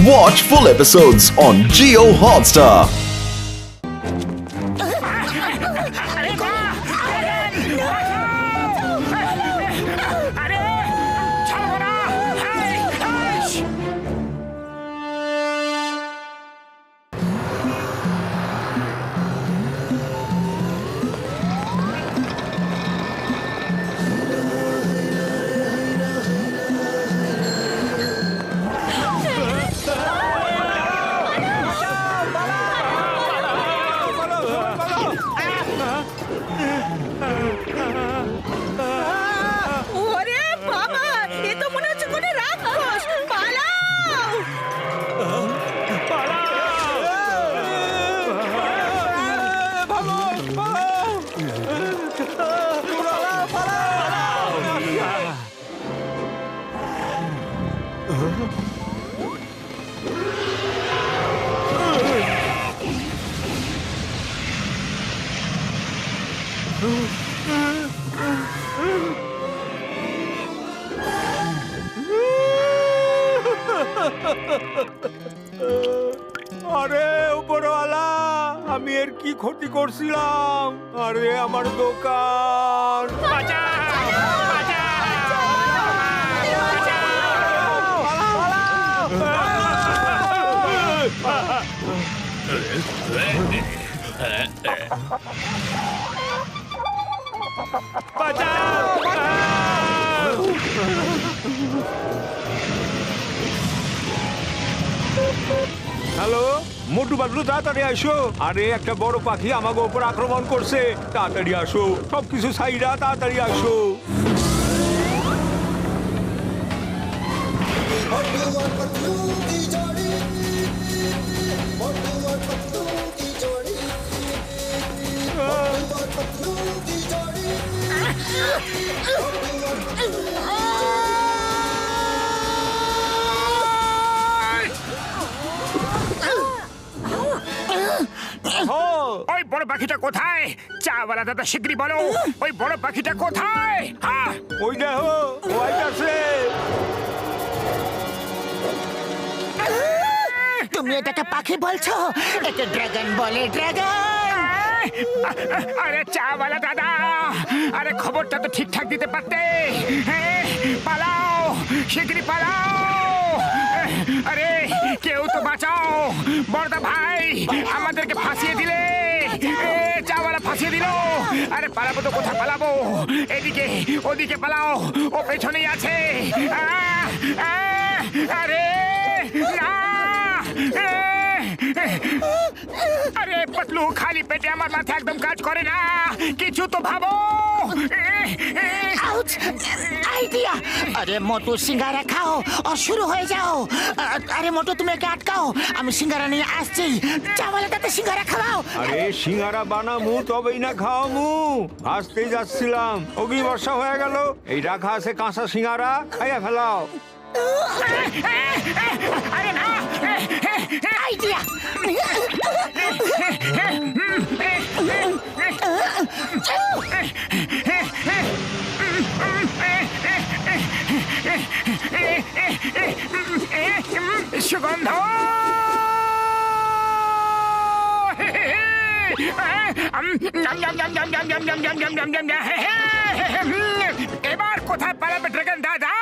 Watch full episodes on Jio Hotstar. আরে উপরওয়ালা, আমি এর কি ক্ষতি করছিলাম? আরে আমার দোকান হ্যালো মোটু বাবলু, তাড়াতাড়ি আসো। আরে একটা বড় পাখি আমাকে উপর আক্রমণ করছে, তাড়াতাড়ি আসো। সবকিছু সাইরা তাড়াতাড়ি আসো। ওই বড় পাখিটা কোথায়? চাওয়ালা দাদা শিগগিরই বলো, ওই বড় পাখিটা কোথায়? হ্যাঁ, ওই দেখো, ওই আছে। তুমি এটাকে পাখি বলছো? একে ড্রাগন বলে, ড্রাগন। আরে চাওয়ালা দাদা, আরে খবরটা তো ঠিকঠাক দিতে পারতে। পালাও, শিগগিরই পালাও। আরে কেউ তো বাঁচাও, বড়দা ভাই আমাদেরকে ফাঁসিয়ে দিলে। চাওয়ালা ফাঁসিয়ে দিল। আরে পালাবো তো কোথায় পালাবো? এদিকে ওদিকে পালাও, ও পেছনেই আছে। আরে না, আরে পাতলু, খালি পেটে আমার মাথা একদম কাজ করে না, কিছু তো ভাবো। আইডিয়া! আরে মোটু, সিঙ্গারা খাও আর শুরু হয়ে যাও। আরে মোটু, তুমি একে আটকাও, আমি সিঙ্গারা নিয়ে আসছি। চাওয়ালাটাতে সিঙ্গারা খাওয়াও। আরে সিঙ্গারা বানামু তবেই না খাওয়ামু। আসতেই যাচ্ছিলাম, অগ্নি বর্ষা হয়ে গেল। এই রাখা আছে কাঁচা সিঙ্গারা, খাইয়া ফেলাও। আরে না, আইডিয়া! সুগন্ধ, এবার কোথায় পালাবে ড্রাগন দাদা?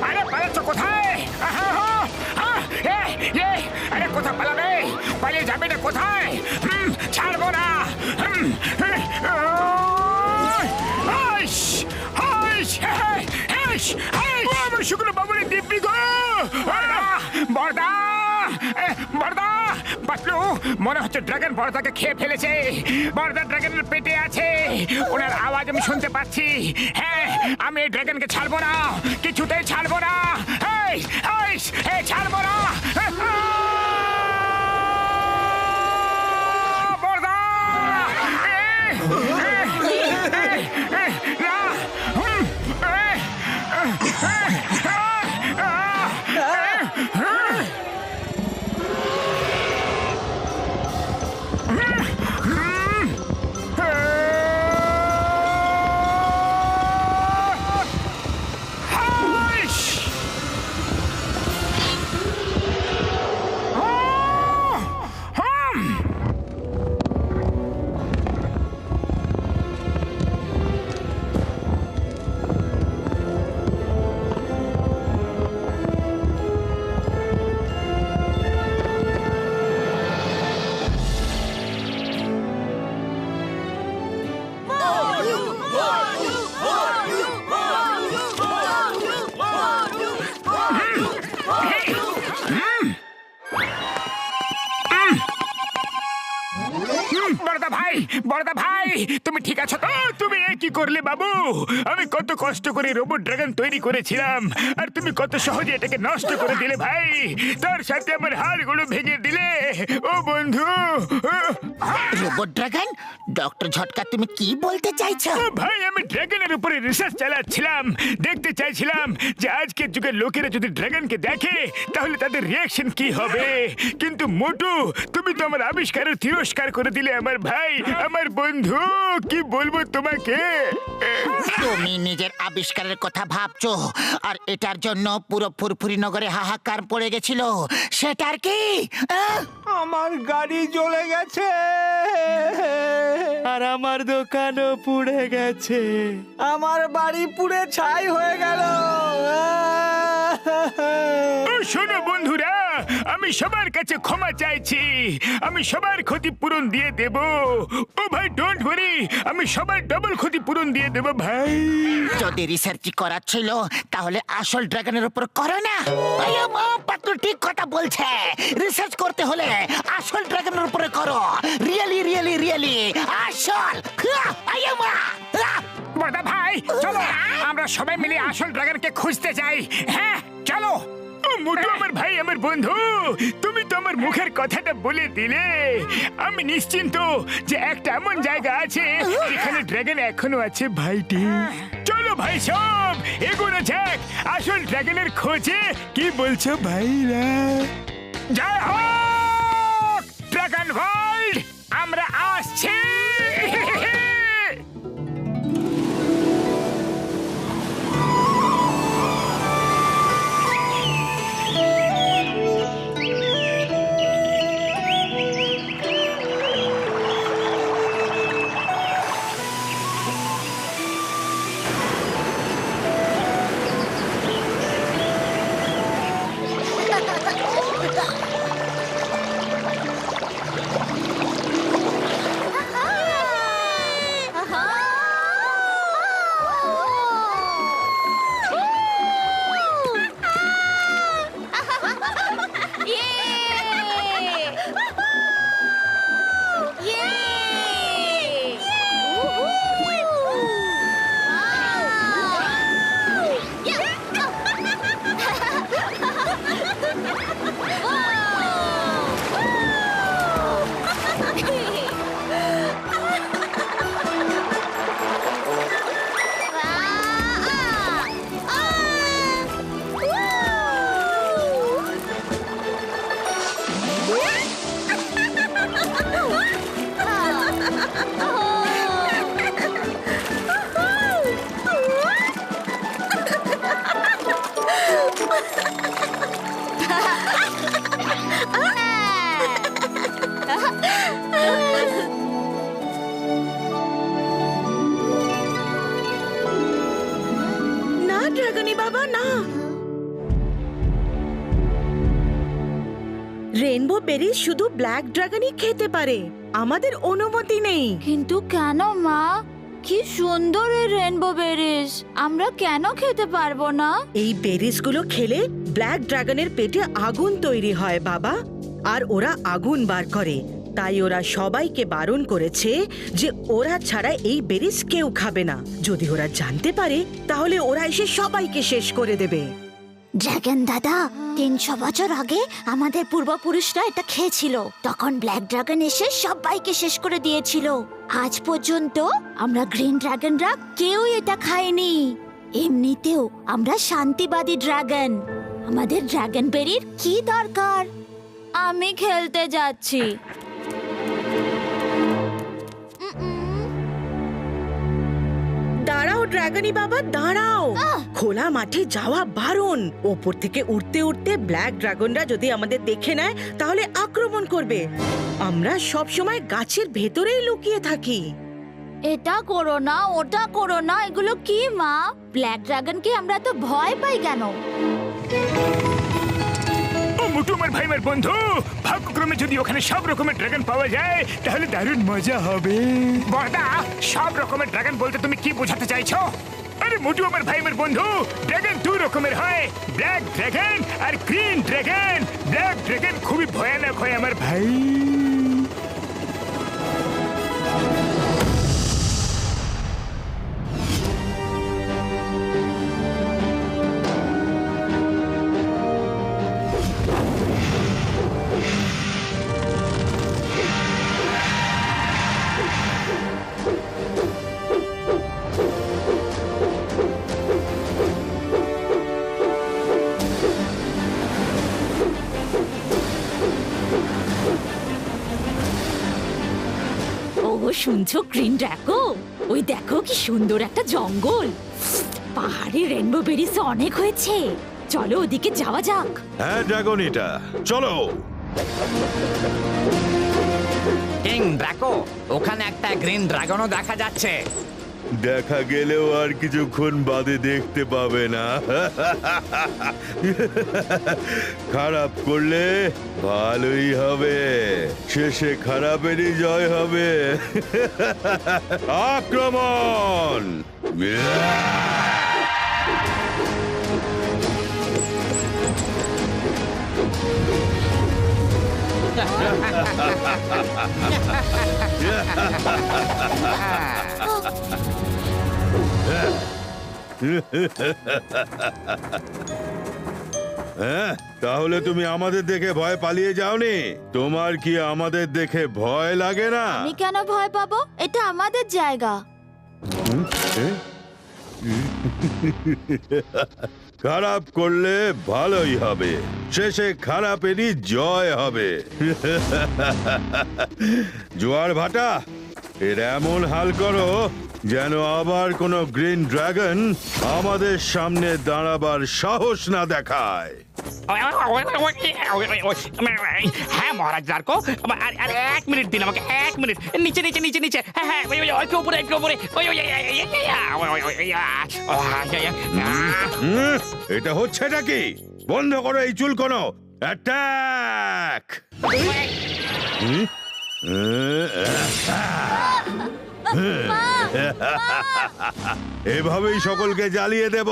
আরে পালাচ্ছ কোথায়? আরে কোথায় পালাবে? পালিয়ে যাবে না কোথায়? ছাড়বো না। আমার শুক্র বাবুরের দিব্যি গো। বড়দা, বড়দা, বাটলু, মনে হচ্ছে ড্রাগন বড়দাকে খেয়ে ফেলেছে। বড়দা ড্রাগনের পেটে আছে, ওনার আওয়াজ আমি শুনতে পাচ্ছি। হ্যাঁ, আমি এই ড্রাগনকে ছাড়বো না, কিছুতেই ছাড়বো না। ছাড়বো না। বড়দা, না, বড়দা ভাই, তুমি ঠিক আছো তো? তুমি এ কি করলে বাবু? আমি কত কষ্ট করে রোবট ড্রাগন তৈরি করেছিলাম, আর তুমি কত সহজে এটাকে নষ্ট করে দিলে ভাই। তার সাথে আমার হাড়গুলো ভেঙে দিলে। ও বন্ধু। Robot dragon? ডক্টর ঝটকা, তুমি কি বলতে চাইছো? ও ভাই, আমি ড্রাগনের উপরে রিসার্চ চালাচ্ছিলাম। দেখতে চাইছিলাম যে আজকের যুগের লোকেরা যদি ড্রাগনকে দেখে তাহলে তাদের রিয়াকশন কি হবে। কিন্তু মোটু, তুমি তো আমার আবিষ্কারের তিরস্কার করে দিলে আমার ভাই, আমার বন্ধু। কি বলবো তোমাকে? তুমি নিজের আবিষ্কারের কথা ভাবছো, আর এটার জন্য পুরো ফুরফুরি নগরে হাহাকার পড়ে গেছিল। সেটার কি? আমার গাড়ি জ্বলে গেছে, আর আমার দোকানও পুড়ে গেছে, আমার বাড়ি পুড়ে ছাই হয়ে গেল। ও শোনো বন্ধুরা, আমি সবার কাছে ক্ষমা চাইছি। আমি সবার ক্ষতিপূরণ দিয়ে দেব। ও ভাই, ডোন্ট ওয়ারি, আমি সবার ডবল ক্ষতিপূরণ দিয়ে দেব ভাই। যদি রিসার্চ করার ছিল তাহলে আসল ড্রাগনের উপর করো না। পাত্র ঠিক কথা বলছে। রিসার্চ করতে হলে আসল ড্রাগনের উপরে করো। রিয়েলি রিয়েলি রিয়েলি আসল। বড়দা ভাই, চলো আমরা সবাই মিলে আসল ড্রাগনকে খুঁজতে যাই। হ্যাঁ চলো। ও মোটু আমার ভাই, আমার বন্ধু, তুমি তো আমার মুখের কথাটা বলে দিলে। আমি নিশ্চিন্ত যে একটা এমন জায়গা আছে যেখানে ড্রাগন এখনো আছে ভাইটি। চলো ভাই, সব এগোনো যাক আসল ড্রাগনের খোঁজে। কি বলছো ভাইরা? জয় হোক ড্রাগন ওয়ার্ল্ড, আমরা আসছি। রেইনবো বেরি শুধু ব্ল্যাক ড্রাগনই খেতে পারে, আমাদের অনুমতি নেই। কিন্তু কেন মা? কি সুন্দর এই রেনবো বেরিজ, আমরা কেন খেতে পারবো না? এই বেরিজ গুলো খেলে ব্ল্যাক ড্রাগনের পেটে আগুন তৈরি হয় বাবা, আর ওরা আগুন বার করে। তাই ওরা সবাইকে বারণ করেছে যে ওরা ছাড়া এই বেরিজ কেউ খাবে না। যদি ওরা জানতে পারে তাহলে ওরা এসে সবাইকে শেষ করে দেবে। ড্রাগন দাদা, 300 বছর আগে আমাদের পূর্বপুরুষরা এটা খেয়েছিল। তখন ব্ল্যাক ড্রাগন এসে সবাইকে শেষ করে দিয়েছিল। আজ পর্যন্ত আমরা গ্রিন ড্রাগনরা কেউ এটা খাইনি। এমনিতেও আমরা শান্তিবাদী ড্রাগন। আমাদের ড্রাগন বেরির কি দরকার? আমি খেলতে যাচ্ছি। দাঁড়াও ড্রাগনি বাবা, দাঁড়াও। খোলা মাঠে যাওয়া বারণ। ওপর থেকে উঠতে উঠতে ব্ল্যাক ড্রাগনরা যদি আমাদের দেখে নেয় তাহলে আক্রমণ করবে। আমরা সব সময় গাছের ভেতরেই লুকিয়ে থাকি। এটা করো না, ওটা করো না, এগুলো কি মা? ব্ল্যাক ড্রাগনকে আমরা তো ভয় পাই কেন? ও মোটু আমার ভাই, আমার বন্ধু, ভাগ্যক্রমে যদি ওখানে সব রকমের ড্রাগন পাওয়া যায় তাহলে দারুণ মজা হবে। বড়দা, সব রকমের ড্রাগন বলতে তুমি কি বোঝাতে চাইছো? আরে মোটু আমার ভাই, আমার বন্ধু, ড্রাগন 2 রকমের হয়, ব্ল্যাক ড্রাগন আর গ্রিন ড্রাগন। ব্ল্যাক ড্রাগন খুবই ভয়ানক হয় আমার ভাই। শুনছো গ্রিন ড্রাগো? ওই দেখো কি সুন্দর একটা জঙ্গল। পাহাড়ে রেনবো বেরিস অনেক হয়েছে, চলো ওদিকে যাওয়া যাক। হ্যাঁ ড্রাগনিটা, চলো। কিং ড্রাকো, ওখানে একটা গ্রিন ড্রাগনও দেখা যাচ্ছে। দেখা গেলেও আর কিছুক্ষণ বাদে দেখতে পাবে না। খারাপ করলে ভালোই হবে, শেষে খারাপেরই জয় হবে। আক্রমণ! হ্যাঁ, তাহলে তুমি আমাদের দেখে ভয় পালিয়ে যাওনি? তোমার কি আমাদের দেখে ভয় লাগে না? আমি কেন ভয় পাবো? এটা আমাদের জায়গা। খারাপ করলে ভালোই হবে, শেষে খারাপেরই জয় হবে। জোয়ার ভাটা, এর এমন হাল করো যেন আবার কোনো গ্রিন ড্রাগন আমাদের সামনে দাঁড়াবার সাহস না দেখায়। হ্যাঁ মহারাজ ড্রাকো, আর 1 মিনিট দিন আমাকে, 1 মিনিট। নিচে নিচে নিচে নিচে, হ্যাঁ হ্যাঁ, একটু উপরে একটু উপরে। এটা হচ্ছেটা কি? বন্ধ করো এই চুলকোনো। অ্যাটাক! এভাবেই সকলকে জ্বালিয়ে দেব।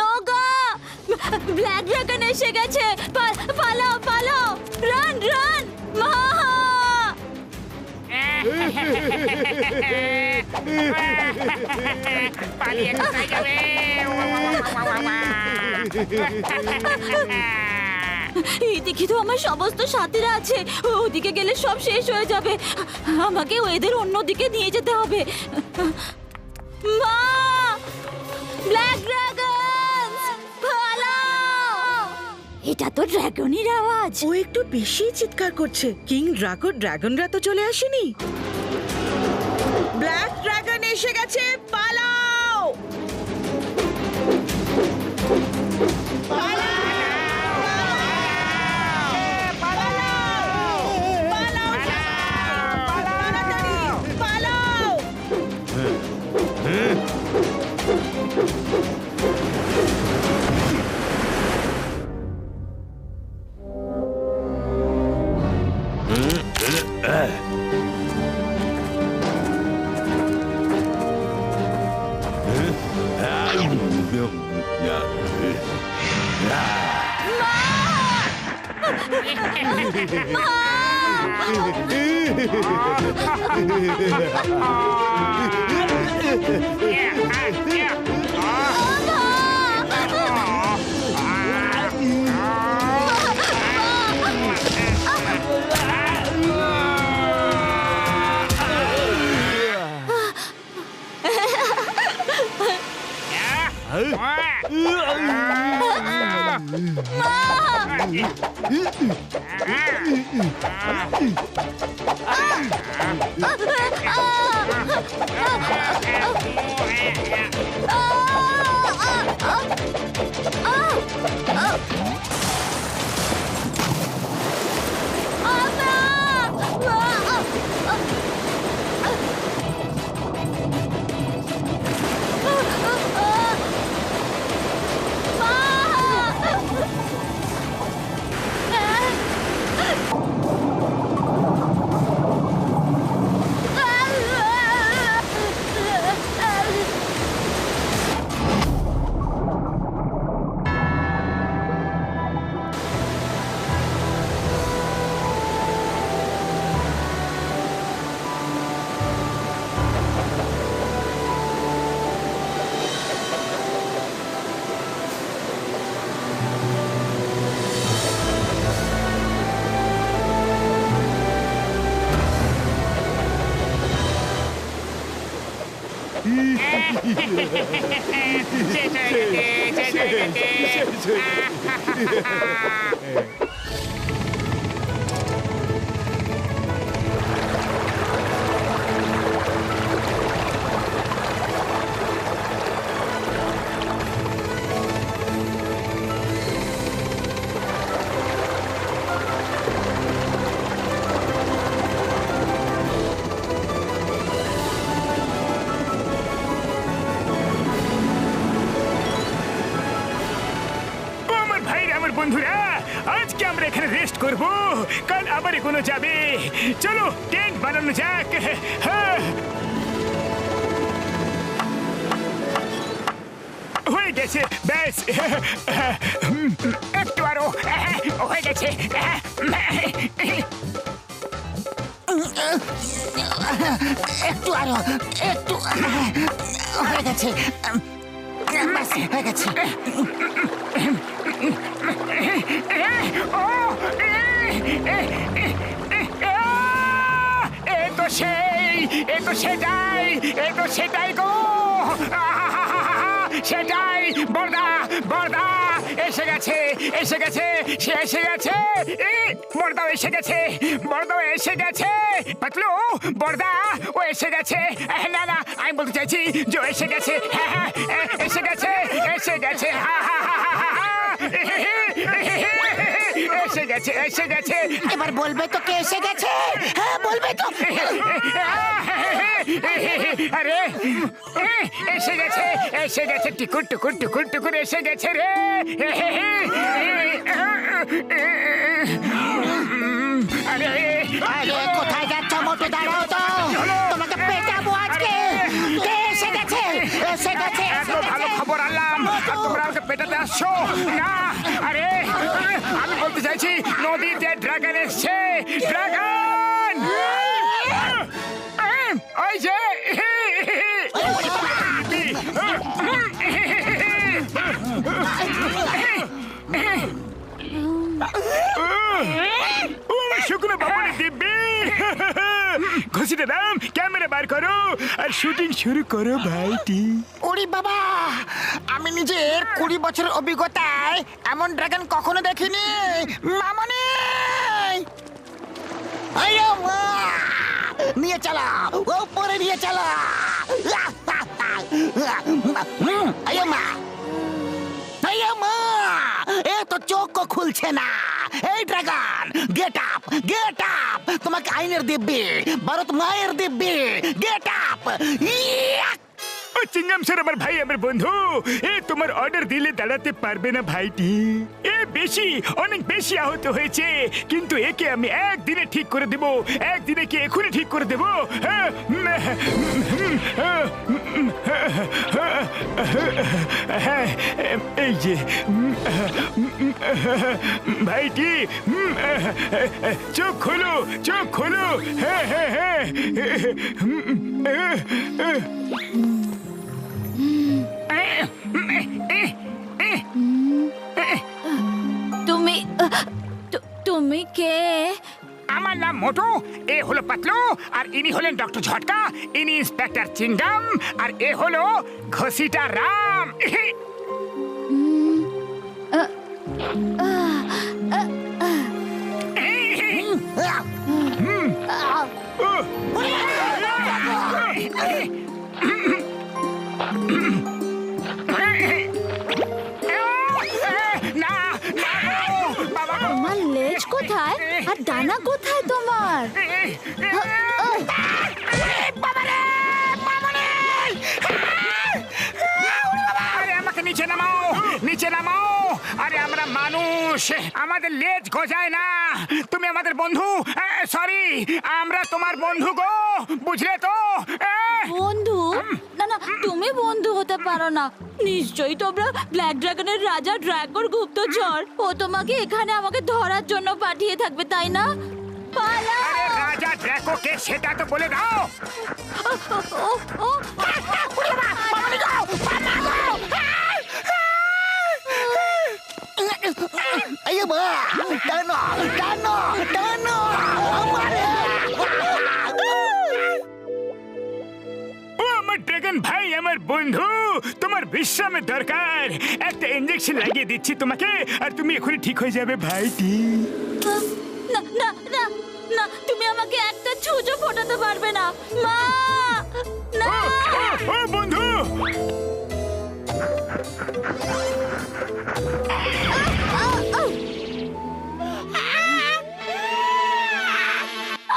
নগা, ব্ল্যাক ড্রাগন এসে গেছে। পালাও পালাও, রান রান। মা, পালিয়ে কোথায় যাবে? এদিকে তো আমার সমস্ত সাথীরা আছে, ওদিকে গেলে সব শেষ হয়ে যাবে। আমাকে ওদের অন্যদিকে নিয়ে যেতে হবে। মা, ব্ল্যাক ড্রাগন পালাও! এটা তো ড্রাগনের আওয়াজ। ও একটু বেশি চিৎকার করছে। কিং ড্রাগো ড্রাগনরা তো চলে আসেনি। ব্ল্যাক ড্রাগন এসে গেছে, পালাও! বন্ধুরা, আজকে আমরা এখানে রেস্ট করব, কাল আবার এগোনো যাবে। চলো টেন্ট বানানো যাক। হ্যাঁ, হয়ে গেছে, ব্যাস। একটু আরো হয়ে গেছে। একটু আরো, একটু হয়ে গেছে, ব্যাস, হয়ে গেছে। সেটাই গো, সেটাই। বর্দা, বর্দা এসে গেছে, এসে গেছে, সে এসে গেছে। বর্দাও এসে গেছে, বর্দাও এসে গেছে। পাতলু, বর্দা ও এসে গেছে। না না, আমি বলতে চাইছি যে ও এসে গেছে। হ্যাঁ হ্যাঁ, এসে গেছে, এসে গেছে। এসে গেছে, এসে গেছে। এবার বলবে তো কে এসে গেছে? হ্যাঁ, বলবে তো। আরে এসে গেছে, এসে গেছে, টুকুর টুকুর টুকুর টুকুর এসে গেছে রে। আরে আরে কোথায় যাচ্ছ মোটু? দাঁড়াও তো, তোমাকে পেটাবো আজকে। কে এসে গেছে? এসে গেছে, এত ভালো খবর আনলাম, আর তোমরা আমাকে পেটাতে আসছো না। আরে আমি বলতে চাইছি নদীতে ড্রাগন এসছে, ড্রাগন। ওই যে শুকনো বাবুরে দিব্যি। ঘুষিটা দাম, ক্যামেরা বার করো আর শুটিং শুরু করো ভাইটি। ওরে বাবা, আমি নিজের 20 বছরের অভিজ্ঞতায় এমন ড্রাগন কখনো দেখিনি। মামনি, আয়ো মা, নিয়ে চলা, উপরে নিয়ে চলা। আয়ো মা, আয়ো মা, এ তো চোখ খুলছে না। এই dragon, get up, get up. তোমাকে আইনের দিব্যি, ভারত মায়ের দিব্যি, গেট আপ। ও চিংগাম স্যার, আমার ভাই, আমার বন্ধু, এ তোমার অর্ডার দিলে দাঁড়াতে পারবে না ভাইটি। এ বেশি, অনেক বেশি আহত হয়েছে, কিন্তু একে আমি একদিনে ঠিক করে দেব। একদিনে কি এখনই ঠিক করে দেব? এই যে ভাইটি, চোখ খোলো, চোখ খোলো। হ্যাঁ হ্যাঁ হ্যাঁ। তুমি তুমি কে? আমার নাম মোটু, এ হলো পাতলু, আর ইনি হলেন ডক্টর ঝটকা, ইনি ইন্সপেক্টর চিংগাম, আর এ হলো ঘসিটা রাম। তোমার লেজ কোথায় আর ডানা কোথায় তোমার? আমাকে নিচে নামাও, নিচে নামাও। আরে আমরা মানুষ, আমাদের লেজ গজায় না। তুমি আমাদের বন্ধু, সরি, আমরা তোমার বন্ধু গো, বুঝলে তো? বন্ধু? না না, তুমি বন্ধু হতে পারো না। নিশ্চয়ই তোমরা ব্ল্যাক ড্রাগনের রাজা ড্রাগর গুপ্তচর। ও তোমাকে এখানে আমাকে ধরার জন্য পাঠিয়ে থাকবে, তাই না? পালা! আরে রাজা ড্রাগো কে সেটা তো বলে দাও। আয়ো মা, টানো, টানো, টানো, আমারে। ও আমার ড্রাগন ভাই, আমার বন্ধু, তোমার বিশ্রামের দরকার। একটা ইঞ্জেকশন লাগিয়ে দিচ্ছি তোমাকে, আর তুমি এখনই ঠিক হয়ে যাবে ভাইটি। না না না না, তুমি আমাকে একটা ছুঁচো ফোটাতে পারবে না, মা। না, ও বন্ধু,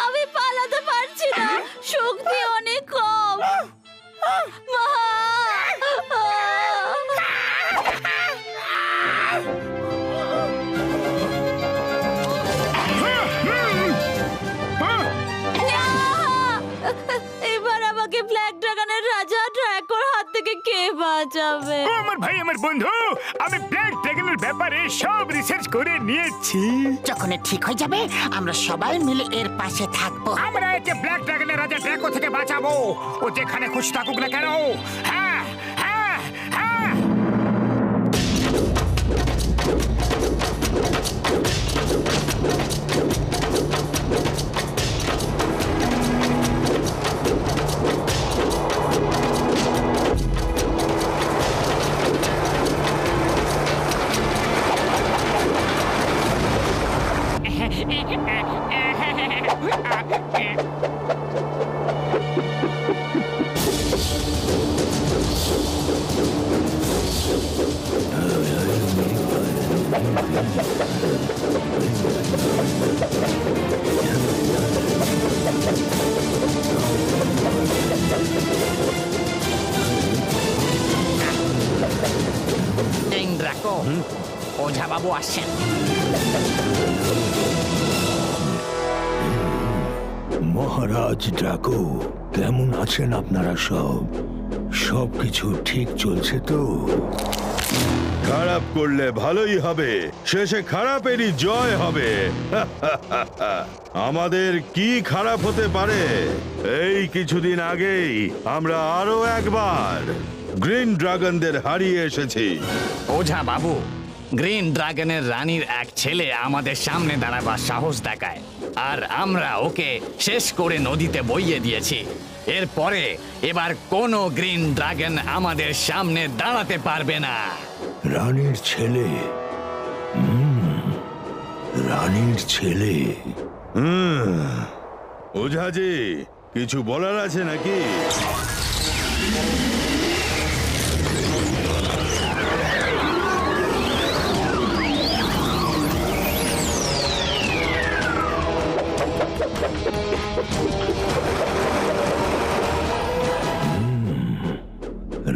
আমি পালাতে পারছি না, শক্তি অনেক কম, মা। যাবে। ও আমার ভাই, আমার বন্ধু, আমি ব্ল্যাক ড্রাগনের ব্যাপারে সব রিসার্চ করে নিয়েছি। যখন এ ঠিক হয়ে যাবে আমরা সবাই মিলে এর পাশে থাকবো। আমরা একে ব্ল্যাক ড্রাগনের রাজা ড্রাকো থেকে বাঁচাবো। ও যেখানে খুশি থাকুক না কেন। হ্যাঁ হ্যাঁ হ্যাঁ। ড্রাকো, ওঝা বাবু আসছেন। মহারাজ ড্রাকো, কেমন আছেন আপনারা সব? সবকিছু ঠিক চলছে তো? খারাপ করলে ভালোই হবে, শেষে খারাপেরই জয় হবে। আমাদের কি খারাপ হতে পারে? এই কিছুদিন আগেই আমরা আরো একবার গ্রিন ড্রাগনদের হারিয়ে এসেছি। ওঝা বাবু, গ্রিন ড্রাগনের রানীর এক ছেলে আমাদের সামনে দাঁড়াবার সাহস দেখায়, আর আমরা ওকে শেষ করে নদীতে বইয়ে দিয়েছি। এরপরে এবার কোনো গ্রিন ড্রাগন আমাদের সামনে দাঁড়াতে পারবে না। রানীর ছেলে? রানীর ছেলে? ওঝাজি, কিছু বলার আছে নাকি?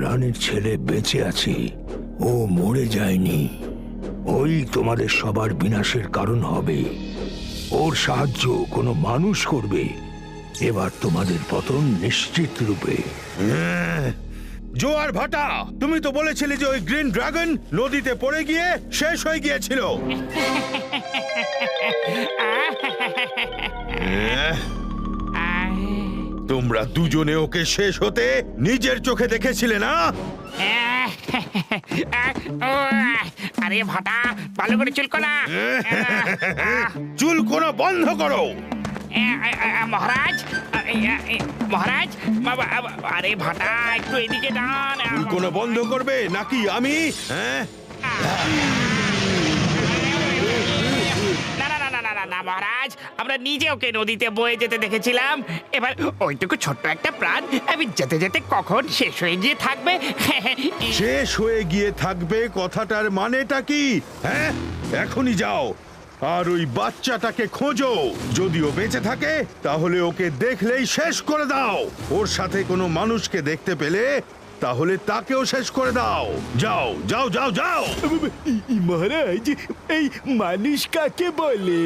রানীর ছেলে বেঁচে আছে, ও মরে যায়নি। ওই তোমাদের সবার বিনাশের কারণ হবে। ওর সাহায্য কোনো মানুষ করবে। এবার তোমাদের পতন নিশ্চিত রূপে। জোয়ার ভাটা, তুমি তো বলেছিলে যে ওই গ্রিন ড্রাগন নদীতে পড়ে গিয়ে শেষ হয়ে গিয়েছিল। তোমরা দুজনে ওকে শেষ হতে নিজের চোখে দেখেছিলে না? আরে ভাটা, ভালো করে চুলকো না। চুল কোনো বন্ধ করো। মহারাজ, মহারাজ, আরে ভাটা, একটু এদিকে ডান। চুল কোনো বন্ধ করবে নাকি আমি? হ্যাঁ, না না না না না না মহারাজ, আমরা নিজে ওকে নদীতে বয়ে যেতে দেখেছিলাম। এবার ওইটুকু ছোট্ট একটা প্রাণ আমি যেতে যেতে কখন শেষ হয়ে গিয়ে থাকবে। শেষ হয়ে গিয়ে থাকবে কথাটার মানেটা কি? হ্যাঁ, এখনই যাও আর ওই বাচ্চাটাকে খোঁজো। যদিও বেঁচে থাকে তাহলে ওকে দেখলেই শেষ করে দাও। ওর সাথে কোনো মানুষকে দেখতে পেলে তাহলে তাকেও শেষ করে দাও। যাও যাও যাও যাও। মহারাজ, এই মানুষ কাকে বলে?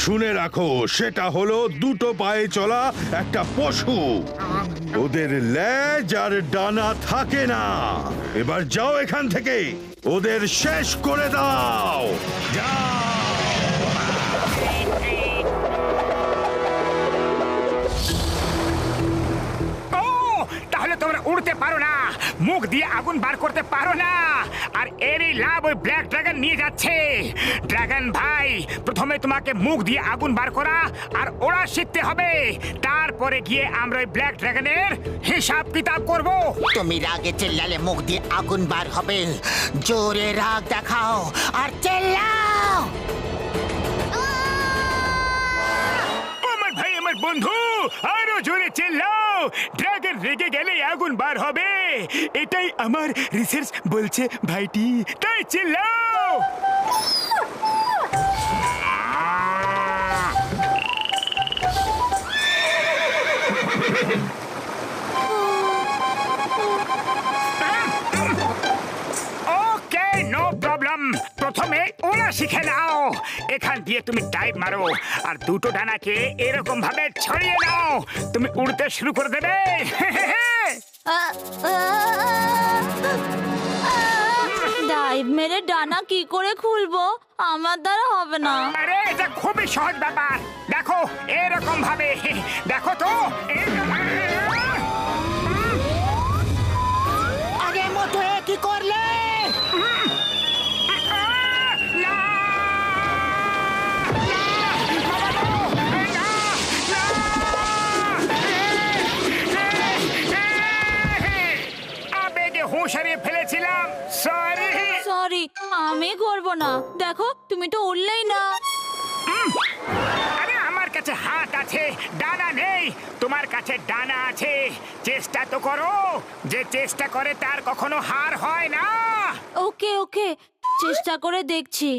শুনে রাখো, সেটা হলো দুটো পায়ে চলা একটা পশু। ওদের লেজ আর ডানা থাকে না। এবার যাও এখান থেকে, ওদের শেষ করে দাও। যাও। তাহলে তোমরা উড়তে পারো না, মুখ দিয়ে আগুন বার করতে পারো না, আর এরই লাভ ওই ব্ল্যাক ড্রাগন নিয়ে যাচ্ছে। ড্রাগন ভাই, প্রথমে তোমাকে মুখ দিয়ে আগুন বার করা আর ওড়া শিখতে হবে। তারপরে গিয়ে আমরা ওই ব্ল্যাক ড্রাগনের হিসাব কিতাব করব। তুমি রাগে চিল্লালে মুখ দিয়ে আগুন বার হবে। জোরে রাগ দেখাও আর চিল্লাও। আমার ভাই, আমার বন্ধু, আরো জোরে চিল্লাও। ড্রাগন রেগে গেলে আগুন বার হবে, এটাই আমার রিসার্চ বলছে ভাইটি, তাই চিল্লাও। ওকে, নো প্রবলেম। প্রথমে ওরা শিখে নাও। এখান দিয়ে তুমি ডাইভ মারো আর দুটো ডানাকে এরকম ভাবে ছড়িয়ে নাও। তুমি উড়তে শুরু করে দেবে। ডাইভ মেরে ডানা কি করে খুলবো? আমার দ্বারা হবে না। আরে এটা খুবই সহজ ব্যাপার, দেখো এরকম ভাবে, দেখো তো আরে মোটু এ কি করলে? আবেগে হুঁশ হারিয়ে ফেলেছিলাম, সরি। সরি, আমি করবো না। দেখো তুমি তো উঠলেই না। আরে আমার কাছে হাত আছে, ডানা নেই। তোমার কাছে ডানা আছে, চেষ্টা তো করো। যে চেষ্টা করে তার কখনো হার হয় না। ওকে ওকে, চেষ্টা করে দেখছি।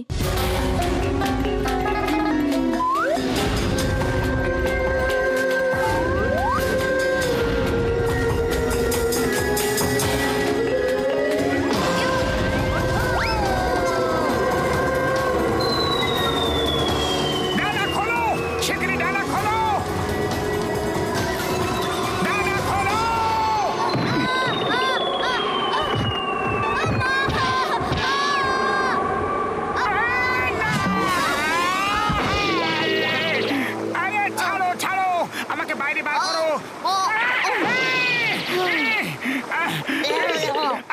ডানা খোলো, শিগগিরই ডানা খোলো, ডানা খোলো। আরে ছাড়ো ছাড়ো, আমাকে বাইরে বার করো।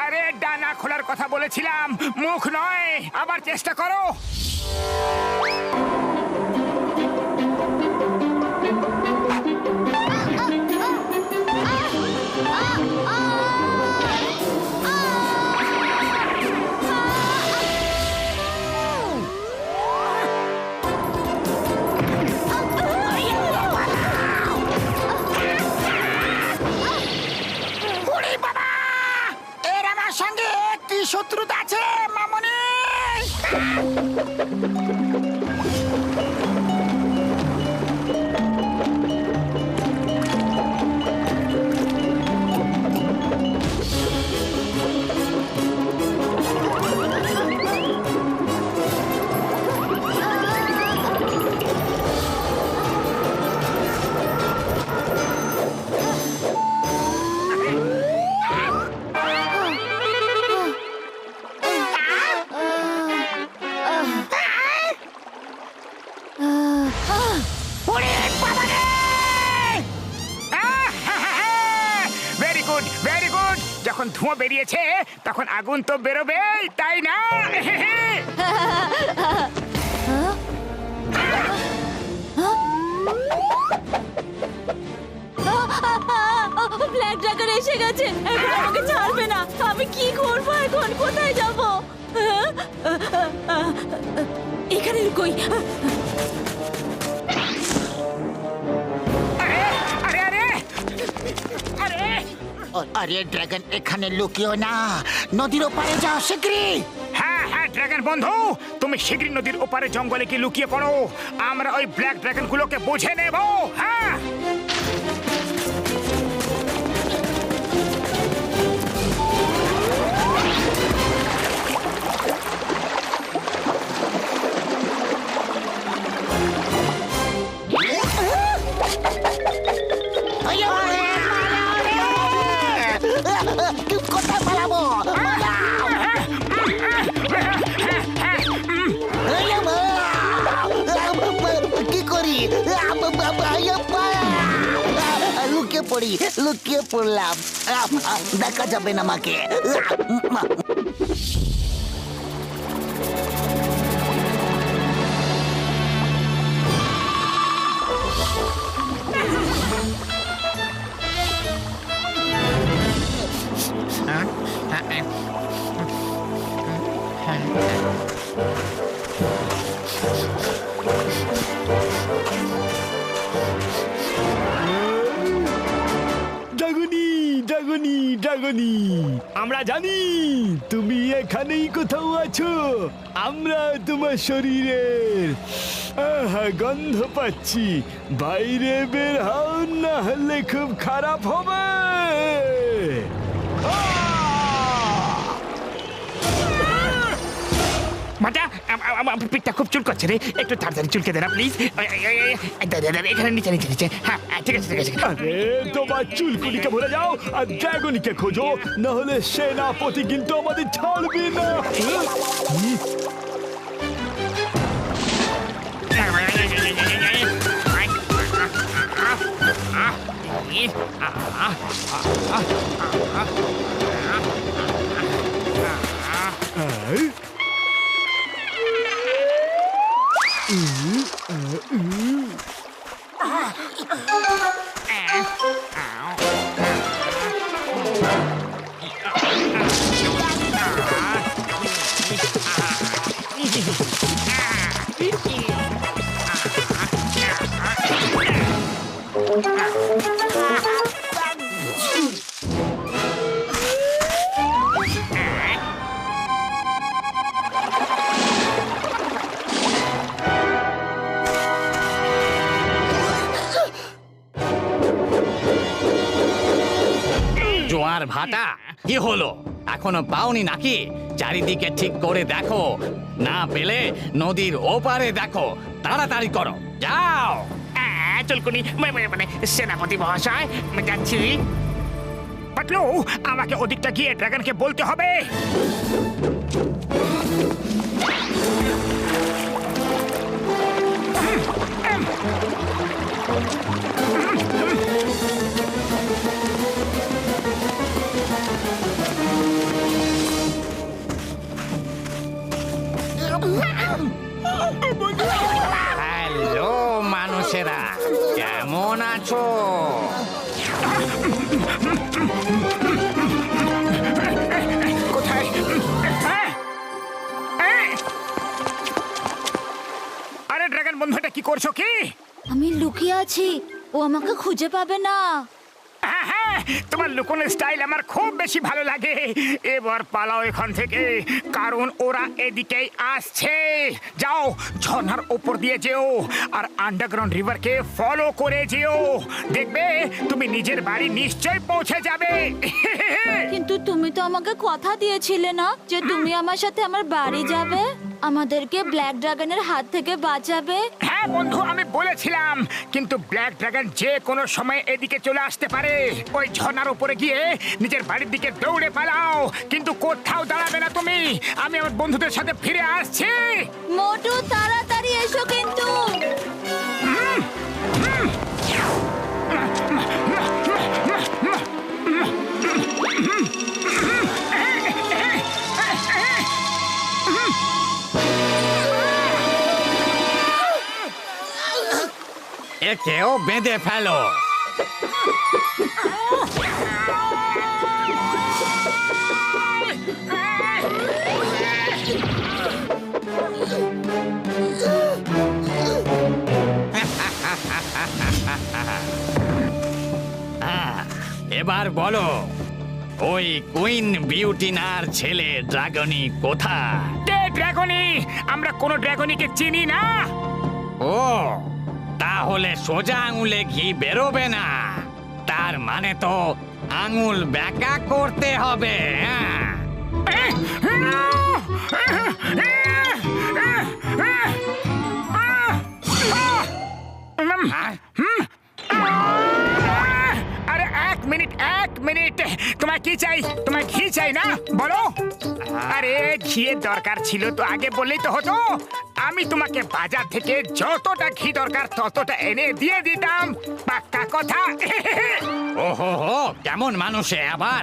আরে ডানা খোলার কথা বলেছিলাম, মুখ নয়। আবার চেষ্টা করো। ওরে বাবা! এর আমার সঙ্গে কি শত্রুতা আছে মামনি? Very good very good. যখন ধোঁয়া বেরিয়েছে তখন আগুন তো বেরোবেই, তাই না? ব্ল্যাক ড্রাগন এসে গেছে, এখন আমাকে ছাড়বে না। আমি কি করবো এখন? কোথায় যাব? এখানে লুকোই। আরে আরে আরে আরে ড্রাগন, এখানে লুকিও না, নদীর ওপারে যাও শিগগিরই। হ্যাঁ হ্যাঁ ড্রাগন বন্ধু, তুমি শিগগিরই নদীর ওপারে জঙ্গলে কি লুকিয়ে পড়ো। আমরা ওই ব্ল্যাক ড্রাগন গুলোকে বুঝে নেব। হ্যাঁ কোথায় পালাবো? কি করি? লুকিয়ে পড়লাম, দেখা যাবে না আমাকে। ড্রাগনি ড্রাগনি ড্রাগনি, আমরা জানি তুমি এখানেই কোথাও আছো। আমরা তোমার শরীরের গন্ধ পাচ্ছি। বাইরে বের হও, না হলে খুব খারাপ হবে। বাঁচা পিঠটা খুব চুল করছে রে, একটু তাড়াতাড়ি চুলকে দে না প্লিজ। এখানে নিচে নিচে নিচে, হ্যাঁ ঠিক আছে ঠিক আছে। আরে তোমার চুলকুলিকে ভুলে যাও আর ড্রাগনকে খোঁজো, না হলে সেনাপতি কিন্তু আমাদের ছাড়বে না। জোয়ার ভাটা কি হলো, এখনো পাওনি নাকি? চারিদিকে ঠিক করে দেখো, না পেলে নদীর ওপারে দেখো, তাড়াতাড়ি করো, যাও। চুলকুনি মানে সেনাপতি মহাশয়, আমি যাচ্ছি। পাতলু, আমাকে ওদিকটা গিয়ে ড্রাগনকে বলতে হবে। হ্যালো মানুষেরা, কেমন আছো? কোথায়? আরে ড্রাগন বন্ধুটা কি করছো কি? আমি লুকিয়ে আছি, ও আমাকে খুঁজে পাবে না। হ্যাঁ, তোমার লুকোনোর স্টাইল আমার খুব বেশি ভালো লাগে। এবার পালাও এখান থেকে, কারণ ওরা এদিকেই আসছে। যাও, ঝর্ণার উপর দিয়ে যেও আর আন্ডারগ্রাউন্ড রিভারকে ফলো করে যেও। দেখবে তুমি নিজের বাড়ি নিশ্চয়ই পৌঁছে যাবে। কিন্তু তুমি তো আমাকে কথা দিয়েছিলে না যে তুমি আমার সাথে আমার বাড়ি যাবে, আমাদেরকে ব্ল্যাক ড্রাগনের হাত থেকে বাঁচাবে। হ্যাঁ বন্ধু, আমি বলেছিলাম, কিন্তু ব্ল্যাক ড্রাগন যে কোনো সময় এদিকে চলে আসতে পারে। ওই ঝর্ণার উপরে গিয়ে নিজের বাড়ির দিকে দৌড়ে পালাও, কিন্তু কোথাও দাঁড়াবে না তুমি। আমি আমার বন্ধুদের সাথে ফিরে আসছি। মোটু তাড়াতাড়ি এসো কিন্তু। একেও বেঁধে ফেলো। এবার বলো, ওই কুইন বিউটিনার ছেলে ড্রাগনি কোথায়? ড্রাগনি? আমরা কোনো ড্রাগনিকে চিনি না। ও, তাহলে সোজা আঙুলে ঘি বেরোবে না, তার মানে তো আঙুল ব্যাকা করতে হবে। আরে এক মিনিট, তোমার কি চাই? তোমার ঘি চাই না? বলো। আরে ঘিয়ের দরকার ছিল তো আগে বললেই তো হতো। আমি তোমাকে বাজার থেকে যতটা ঘি দরকার ততটা এনে দিয়ে দিতাম, পাক্কা কথা। ওহো হো, কেমন মানুষে আবার।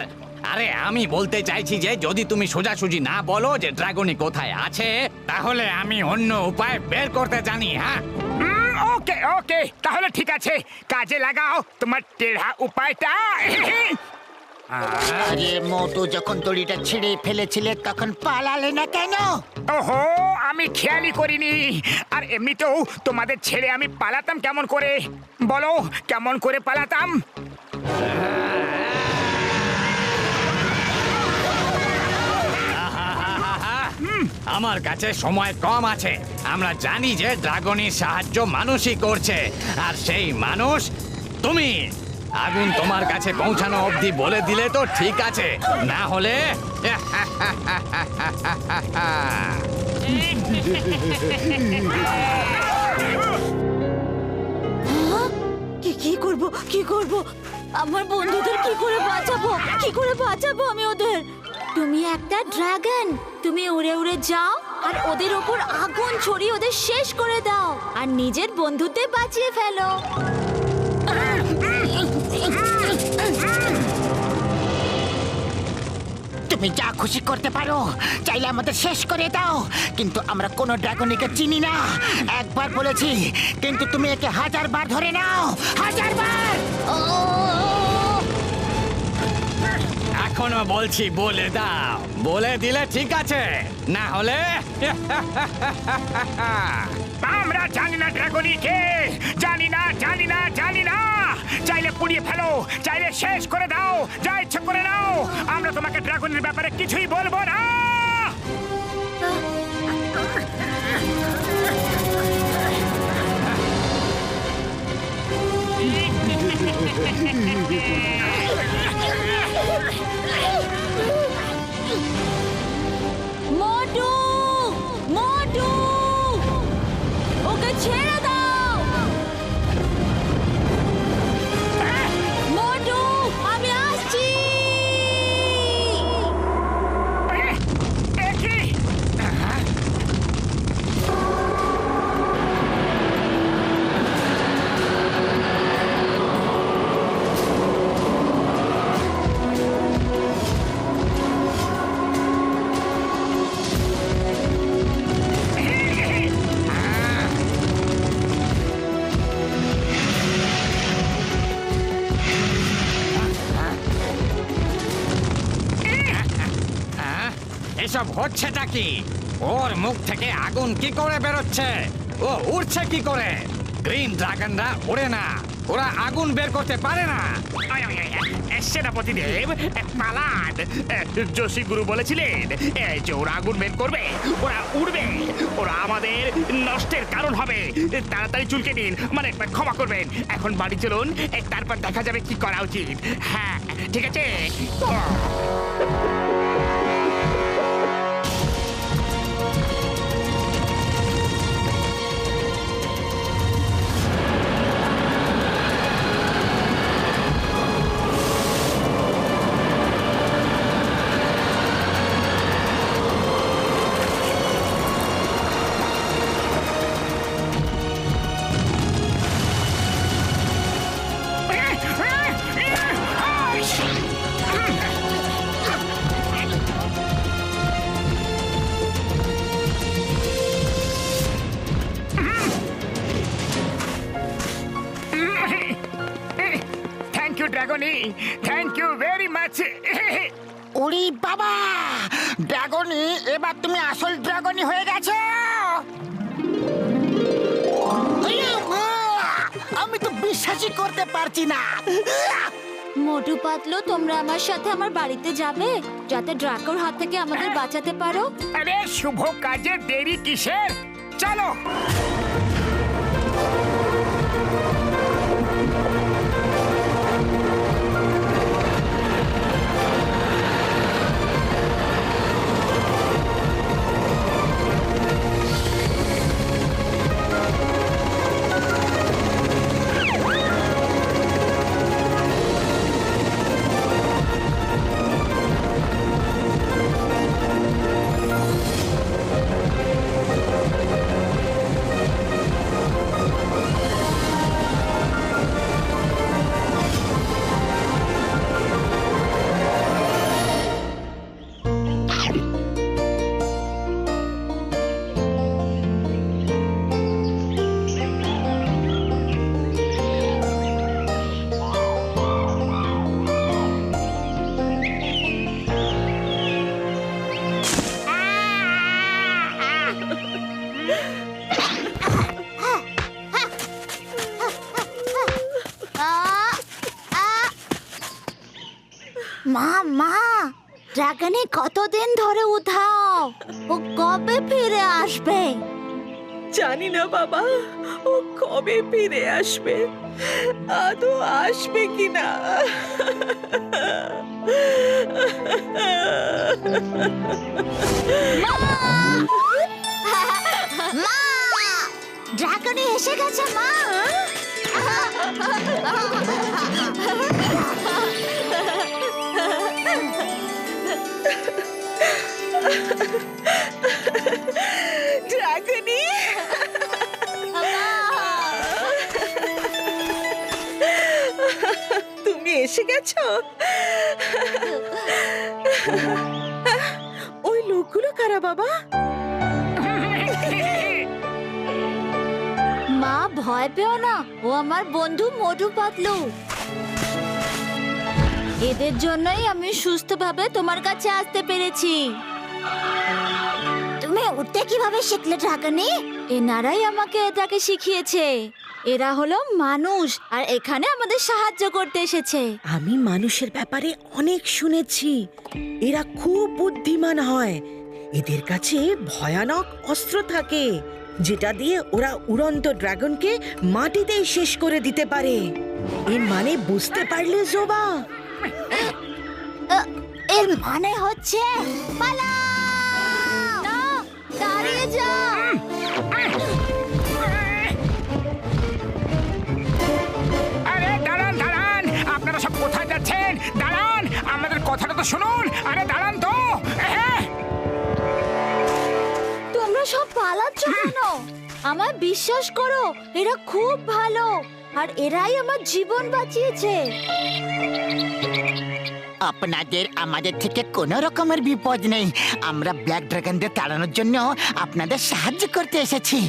আরে আমি বলতে চাইছি যে যদি তুমি সোজাসুজি না বলো যে ড্রাগনি কোথায় আছে, তাহলে আমি অন্য উপায় বের করতে জানি। হ্যাঁ, ওকে, তাহলে ঠিক আছে, কাজে লাগাও তোমার টেढ़ा উপায়টা। আরে মোটু, যখন দড়িটা ছিঁড়ে ফেলেছিলে তখন পালালে না কেন? ওহো, আমি খেয়ালই করিনি। আর এমনিতেও তোমাদের ছেড়ে আমি পালাতাম কেমন করে? বলো, কেমন করে পালাতাম? আমার কাছে সময় কম আছে। আমরা জানি যে ড্রাগনির সাহায্য মানুষই করছে, আর সেই মানুষ তুমি। আগুন তোমার কাছে পৌঁছানো অবধি বলে দিলে তো ঠিক আছে, না হলে কি করব কি করব আমার বন্ধুদের কি করে বাঁচাবো আমি ওদের? তুমি একটা ড্রাগন, তুমি উড়ে উড়ে যাও আর ওদের ওপর আগুন ছড়িয়ে ওদের শেষ করে দাও আর নিজের বন্ধুদের বাঁচিয়ে ফেলো। তুমি যা খুশি করতে পারো, চাইলে আমাদের শেষ করে দাও, কিন্তু আমরা কোনো ড্রাগনকে চিনি না। একবার বলেছি, কিন্তু তুমি একে 1000 বার ধরে নাও, 1000 বার। এখনো বলছি বলে দাও, বলে দিলে ঠিক আছে, না হলে আমরা জানি না ড্রাগনই কে, জানি না জানি না জানি না। চাইলে পুড়িয়ে ফেলো, চাইলে শেষ করে দাও, যা ইচ্ছা করে নাও, আমরা তোমাকে ড্রাগনের ব্যাপারে কিছুই বলবো না। মোটু মোটু ওকে ছেড়ে দাও। মোটু আমি আসছি। এসব হচ্ছেটা কি? ওর মুখ থেকে আগুন কি করে বেরোচ্ছে? ও উড়ছে কি করে? গ্রিন ড্রাগনরা ওড়ে না, ওরা আগুন বের করতে পারে না। সেনাপতিদেব, পালান। যোশী গুরু বলেছিলেন যে ওরা আগুন বের করবে, ওরা উড়বে, ওরা আমাদের নষ্টের কারণ হবে। তাড়াতাড়ি চুলকে নিন, মানে ক্ষমা করবেন। এখন বাড়ি চলুন, তারপর দেখা যাবে কি করা উচিত। হ্যাঁ ঠিক আছে। Thank you very much. ওরে বাবা, ড্রাগনই, এবার তুমি আসল ড্রাগনই হয়ে গেছো। আমি তো বিশ্বাসই করতে পারছি না। মোটু পাতলু, তোমরা আমার সাথে আমার বাড়িতে যাবে, যাতে ড্রাগনের হাত থেকে আমাদের বাঁচাতে পারো। আরে শুভ কাজে দেরি কিসের, চলো। মা মা, ড্রাগনে কতদিন ধরে উধাও, ও কবে ফিরে আসবে? জানি না বাবা, ও কবে ফিরে আসবে, আদৌ আসবে কিনা। ড্রাগনই এসে গেছে মা। ড্রাগনি, তুমি এসে গেছো? ওই লোকগুলো কারা বাবা? মা ভয় পেও না, ও আমার বন্ধু মোটু পাতলু। এদের জন্যই আমি সুস্থভাবে তোমার কাছে আসতে পেরেছি। তুমি উঠতে কিভাবে শিখলে ড্রাগনি? এনারাই আমাকে এটাকে শিখিয়েছে। এরা হলো মানুষ আর এখানে আমাদের সাহায্য করতে এসেছে। আমি মানুষের ব্যাপারে অনেক শুনেছি, এরা খুব বুদ্ধিমান হয়। এদের কাছে ভয়ানক অস্ত্র থাকে যেটা দিয়ে ওরা উড়ন্ত ড্রাগনকে মাটিতেই শেষ করে দিতে পারে। এর মানে বুঝতে পারলে জোবা? এর মানে হচ্ছে পালাও না, দাঁড়িয়ে যাও। আরে দাঁড়ান দাঁড়ান, আপনারা সব কোথায় যাচ্ছেন? দাঁড়ান, আমাদের কথাটা তো শুনুন। আরে দাঁড়ান তো। তোমরা সব পালাচ্ছ কেন? আমার বিশ্বাস করো, এরা খুব ভালো আর এরাই আমার জীবন বাঁচিয়েছে। আপনাদের আমাদের থেকে কোনো রকমের বিপদ নেই। আমরা ব্ল্যাক ড্রাগনদের তাড়ানোর জন্য আপনাদের সাহায্য করতে এসেছি।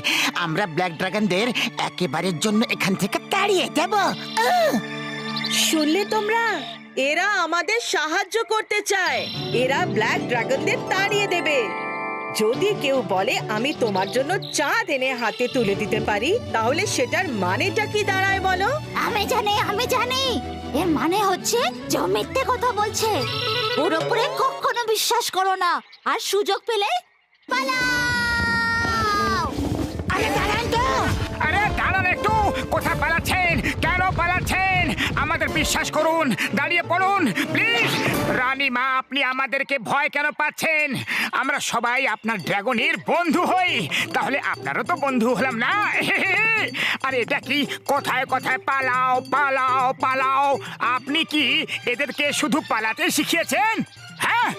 আমরা ব্ল্যাক ড্রাগনদের একেবারের জন্য এখান থেকে তাড়িয়ে দেব। শুনলে তোমরা? এরা আমাদের সাহায্য করতে চায়। এরা ব্ল্যাক ড্রাগনদের তাড়িয়ে দেবে। যদি কেউ বলে আমি তোমার জন্য চাঁদ এনে হাতে তুলে দিতে পারি, তাহলে সেটার মানেটা কি দাঁড়ায় বলো? আমি জানি এর মানে হচ্ছে যে ও মিথ্যে কথা বলছে। ওর উপরে কখনো বিশ্বাস করো না, আর সুযোগ পেলে পালাও। আরে দাঁড়ান তো। আরে দাঁড়ান একটু, কোথায় পালাচ্ছেন? কেন পালাচ্ছেন? আমাদের বিশ্বাস করুন, দাঁড়িয়ে পড়ুন প্লিজ। রানীমা, আপনি আমাদেরকে ভয় কেন পাচ্ছেন? আমরা সবাই আপনার ড্রাগনের বন্ধু হই, তাহলে আপনারও তো বন্ধু হলাম না? আর এটা কি কোথায় কোথায় পালাও পালাও পালাও? আপনি কি এদেরকে শুধু পালাতে শিখিয়েছেন? হ্যাঁ,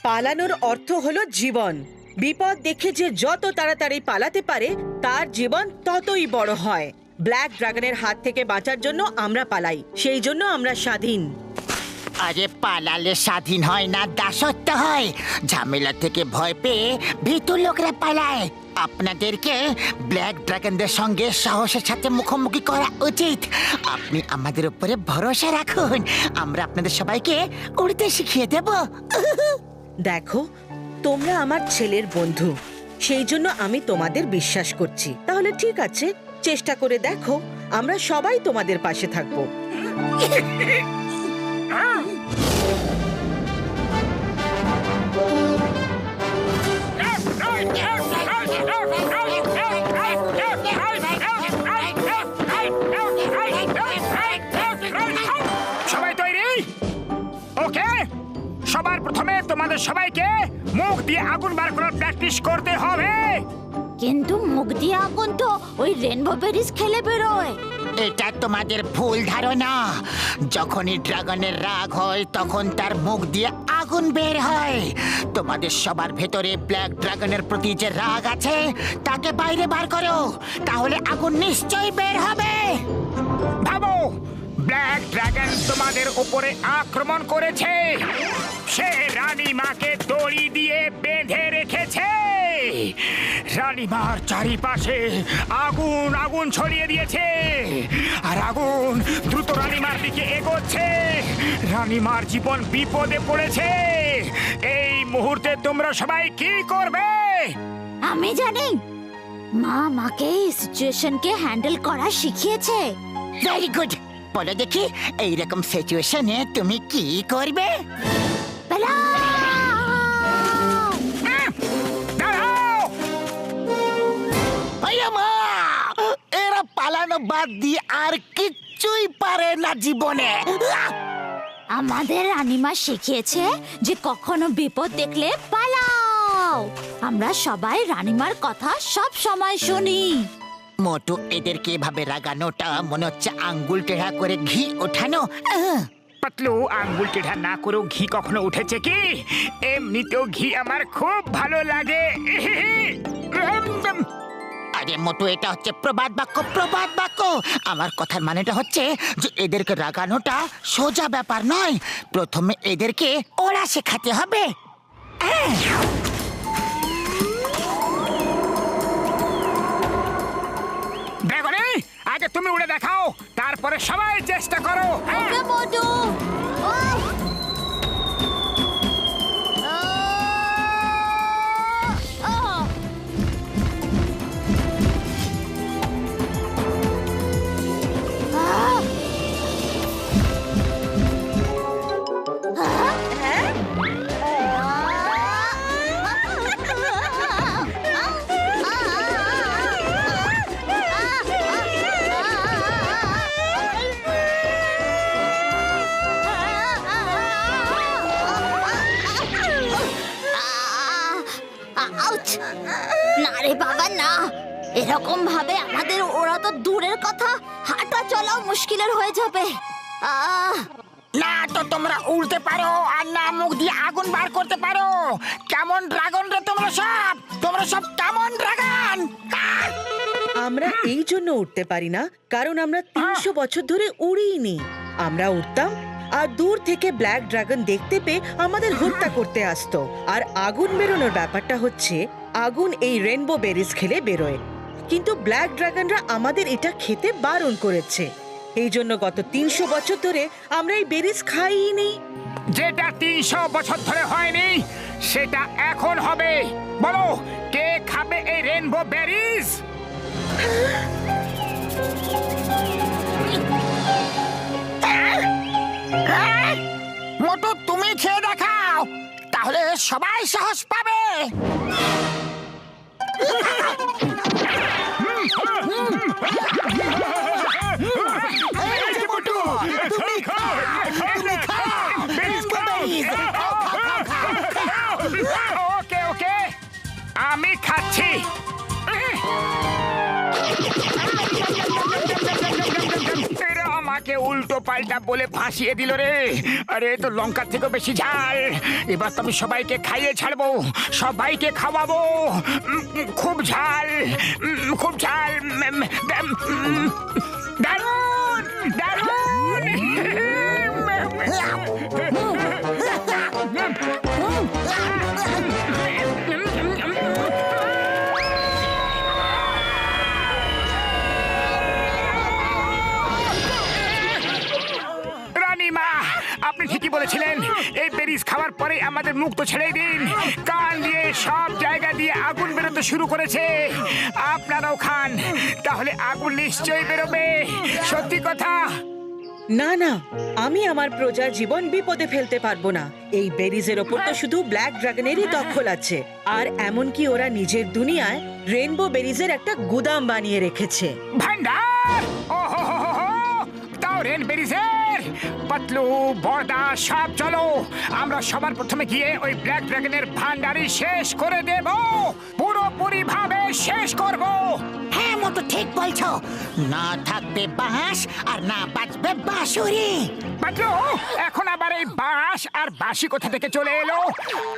পালানোর অর্থ হলো জীবন। বিপদ দেখে যে যত তাড়াতাড়ি পালাতে পারে তার জীবন ততই বড় হয়। ব্ল্যাক ড্রাগনের হাত থেকে বাঁচার জন্য আমরা পালাই, সেই জন্য আমরা স্বাধীন। আরে পালালে স্বাধীন হয় না, দাসত্ব হয়। ঝামেলা থেকে ভয় পেয়ে ভীতু লোকরা পালায়। আপনাদেরকে ব্ল্যাক ড্রাগনদের সঙ্গে সাহসের সাথে মুখোমুখি করা উচিত। আপনি আমাদের উপরে ভরসা রাখুন, আমরা আপনাদের সবাইকে উড়তে শিখিয়ে দেব। দেখো, তোমরা আমার ছেলের বন্ধু, সেই জন্য আমি তোমাদের বিশ্বাস করছি। তাহলে ঠিক আছে, চেষ্টা করে দেখো, আমরা সবাই তোমাদের পাশে থাকবো। সবাই তৈরি? ওকে, সবার প্রথমে তোমাদের সবাইকে মুখ দিয়ে আগুন বার করার প্র্যাকটিস করতে হবে। কিন্তু মুখ দিয়ে আগুন তো ওই রেনবো বেরিজ খেলে বেরোয়। এটা তোমাদের ভুল ধারণা। যখনই ড্রাগনের রাগ হয় তখন তার মুখ দিয়ে আগুন বের হয়। তোমাদের সবার ভেতরে ব্ল্যাক ড্রাগনের প্রতি যে রাগ আছে তাকে বাইরে বার করো, তাহলে আগুন নিশ্চয়ই বের হবে। ভাবো, ব্ল্যাক ড্রাগন তোমাদের উপরে আক্রমণ করেছে। সে রানীমাকে দড়ি দিয়ে বেঁধে রেখেছে। রানীমার চারিপাশে আগুন আগুন ছড়িয়ে দিয়েছে, আর আগুন দ্রুত রানীমার দিকে এগোচ্ছে। রানীমার জীবন বিপদে পড়েছে। এই মুহূর্তে তোমরা সবাই কি করবে? আমি জানি, মা মাকে এই সিচুয়েশনকে হ্যান্ডেল করা শিখিয়েছে। Very good. বলো দেখি, এইরকম সিচুয়েশনে তুমি কি করবে? এরা পালানো বাদ দিয়ে আর কিচ্ছুই পারে না জীবনে। আমাদের রানীমা শিখিয়েছে যে কখনো বিপদ দেখলে পালাও। আমরা সবাই রানীমার কথা সব সময় শুনি। মোটু, এদেরকে এভাবে রাগানোটা মনে হচ্ছে আঙ্গুল টেढ़া করে ঘি ওঠানো। পাতলু, আঙ্গুল টেढ़া না করেও ঘি কখনো উঠেছে কি? এমনিতেও ঘি আমার খুব ভালো লাগে। আরে মোটু, এটা হচ্ছে প্রবাদ বাক্য, প্রবাদ বাক্য। আমার কথার মানেটা হচ্ছে যে এদেরকে রাগানোটা সোজা ব্যাপার নয়। প্রথমে এদেরকে ওরা শেখাতে হবে। ড্রাগনে, আগে তুমি উড়ে দেখাও, তারপরে সবাই চেষ্টা করো। ওকে মোটু। না রে বাবা না, এরকম ভাবে আমাদের ওরা তো দূরের কথা, হাঁটা চলাও মুশকিলের হয়ে যাবে। না তো তোমরা উড়তে পারো, আর না মুখ দিয়ে আগুন বার করতে পারো। কেমন ড্রাগন রে তোমরা সব? তোমরা সব কেমন ড্রাগন? আমরা এই জন্য উঠতে পারি না কারণ আমরা 300 বছর ধরে উড়িনি। আমরা উঠতাম আর দূর থেকে ব্ল্যাক ড্রাগন দেখতে পেয়ে আমাদের হত্যা করতে আসতো। আর আগুন বেরোনোর ব্যাপারটা হচ্ছে, আগুন এই রেনবো বেরিজ খেলে বেরোয়, কিন্তু ব্ল্যাক ড্রাগনরা আমাদের এটা খেতে বারণ করেছে। এই জন্য গত 300 বছর ধরে আমরা এই বেরিজ খাইনি। যেটা 300 বছর ধরে হয়নি সেটা এখন হবে। বলো, কে খাবে এই রেনবো বেরিজ? মোটু, তুমি খেয়ে দেখাও, তাহলে সবাই সাহস পাবে। ওকে ওকে, আমি খাচ্ছি। এরা আমাকে উল্টো পাল্টা বলে ফাঁসিয়ে দিল রে। আরে তো লঙ্কার থেকেও বেশি ঝাল। এবার তো আমি সবাইকে খাইয়ে ছাড়বো, সবাইকে খাওয়াবো। খুব ঝাল, খুব ঝাল। দারুণ দারুণ। রানীমা, আপনি ঠিকই বলেছিলেন। এই বেরিজ খাওয়ার পরে আমাদের মুখ তো ছেড়েই দিন। কান দিয়ে সব জায়গা দিয়ে আগুন বেরোতে শুরু করেছে। আপনারাও খান, তাহলে আগুন নিশ্চয়ই বেরোবে। সত্যি কথা। না না, আমি আমার প্রজার জীবন বিপদে ফেলতে পারবো না। এই বেরিজের ওপর তো শুধু ব্ল্যাক ড্রাগনেরই দখল আছে। আর এমনকি ওরা নিজের দুনিয়ায় রেনবো বেরিজের একটা গুদাম বানিয়ে রেখেছে। ভান্ডার! ওহো হো হো হো! তাও রেন বেরিজের পাতলু, বর্দা, সব চলো। আমরা সবার প্রথমে গিয়ে ওই ব্ল্যাক ড্রাগনের ভান্ডারই শেষ করে দেব। পুরোপুরি ভাবে শেষ করব। হ্যাঁ মোটু, ঠিক বলছো। না থাকবে বাঁশ আর না বাজবে বাঁশুরি। পাতলু, এখন আবার এই বাঁশ আর বাঁশি কোথা থেকে চলে এলো?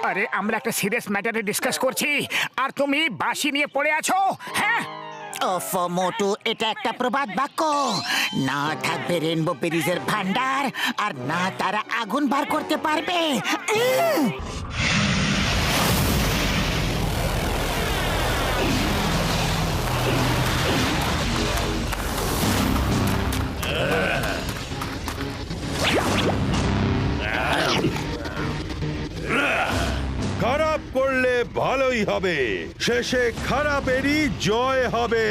আরে আমরা একটা সিরিয়াস ম্যাটারে ডিসকাস করছি আর তুমি বাঁশি নিয়ে পড়ে আছো। হ্যাঁ ওফ মোটু, এটা একটা প্রবাদ বাক্য। না থাকবে রেনবো বেরিজের ভান্ডার, আর না তারা আগুন বার করতে পারবে। খারাপ করলে ভালোই হবে, শেষে খারাপেরই জয় হবে।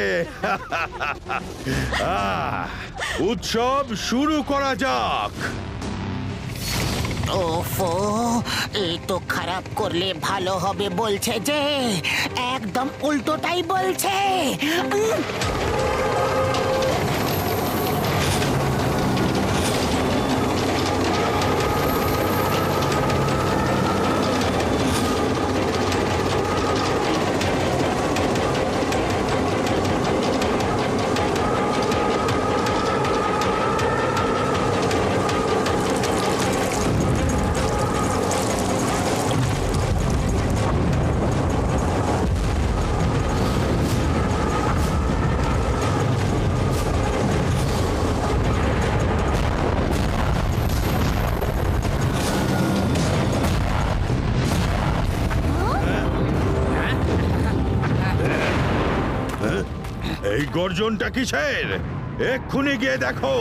উৎসব শুরু করা যাক। ওফো, এই তো খারাপ করলে ভালো হবে বলছে যে, একদম উল্টোটাই বলছে। এই গর্জনটা কিসের? এক্ষুনি গিয়ে দেখো।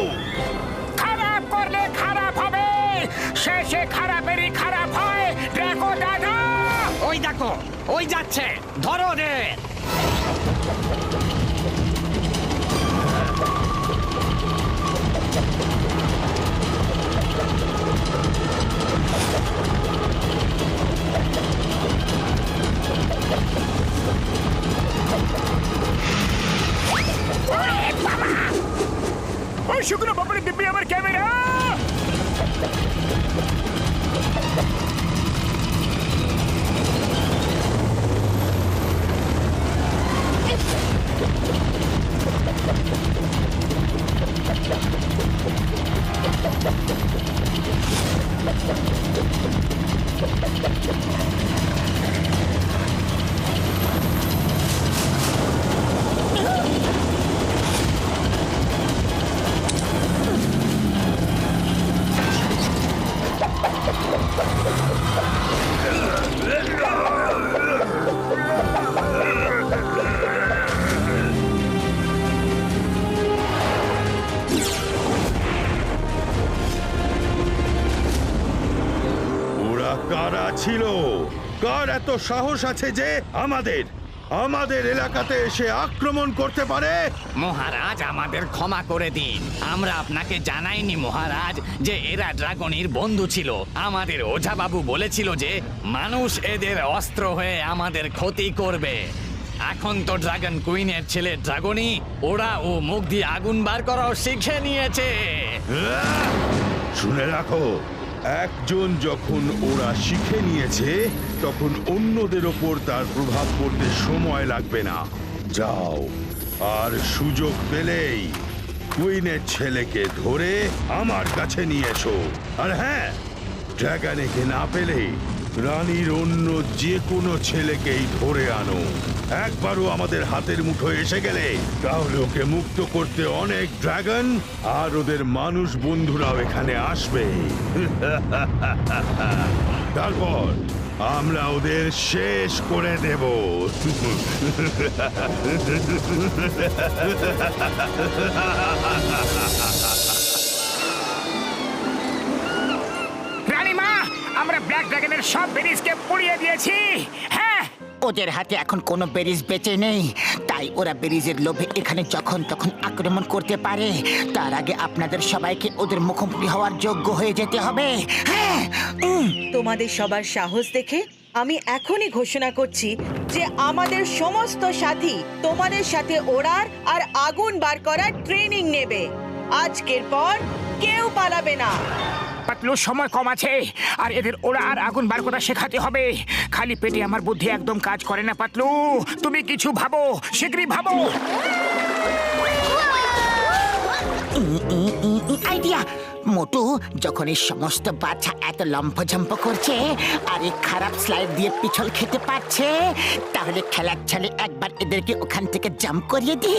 খারাপ করলে খারাপ হবে, শেষে খারাপেরই খারাপ হয়। দেখো দাদা, ওই দেখো, ওই যাচ্ছে, ধরো রে। ওই শুকনো বাপরে দিব্যি আমার ক্যামেরা। ওরা কারা ছিল? কার এত সাহস আছে যে আমাদের এলাকাতে এসে আক্রমণ করতে পারে? মহারাজ, আমাদের ক্ষমা করে দিন। আমরা আপনাকে জানাইনি মহারাজ যে এরা ড্রাগনির বন্ধু ছিল। আমাদের ওঝা বাবু বলেছিল যে মানুষ এদের অস্ত্র হয়ে আমাদের ক্ষতি করবে। এখন তো ড্রাগন কুইনের ছেলে ড্রাগনি ওরা ও মুখ দিয়ে আগুন বার করাও শিখে নিয়েছে। শুনে রাখো, একজন যখন ওরা শিখে নিয়েছে তখন অন্যদের ওপর তার প্রভাব পড়তে সময় লাগবে না। যাও, আর সুযোগ পেলেই কুইনের ছেলেকে ধরে আমার কাছে নিয়ে এসো। আর হ্যাঁ, ড্রাগনকে না পেলে রানীর অন্য যে কোনো ছেলেকেই ধরে আনো। একবারও আমাদের হাতের মুঠোয় এসে গেলে তাহলে ওকে মুক্ত করতে অনেক ড্রাগন আর ওদের মানুষ বন্ধুরাও এখানে আসবে। তারপর আমরা ওদের শেষ করে দেব। রানীমা, আমরা ব্ল্যাক ড্রাগনের সব বেরিজকে পুড়িয়ে দিয়েছি। হ্যাঁ, ওদের হাতে এখন কোনো বেরিজ বেঁচে নেই, তাই ওরা বেরিজের লোভে এখানে যখন তখন আক্রমণ করতে পারে। তার আগে আপনাদের সবাইকে ওদের মুখোমুখি হওয়ার যোগ্য হয়ে যেতে হবে। হ্যাঁ, তোমাদের সবার সাহস দেখে আমি এখনই ঘোষণা করছি যে আমাদের সমস্ত সাথী তোমাদের সাথে ওড়ার আর আগুন বার করার ট্রেনিং নেবে। আজকের পর কেউ পালাবে না। পাতলু, সময় কম আছে, আর এদের ওরা আর আগুন বার করা শেখাতে হবে। খালি পেটে আমার বুদ্ধি একদম কাজ করে না পাতলু। তুমি কিছু ভাবো, শীঘ্রই ভাবো। আইডিয়া! মোটু, যখন এই সমস্ত বাচ্চা এত লম্ফঝম্প করছে আর এই খারাপ স্লাইড দিয়ে পিছল খেতে পারছে, তাহলে খেলার ছলে একবার এদেরকে ওখান থেকে জাম্প করিয়ে দি,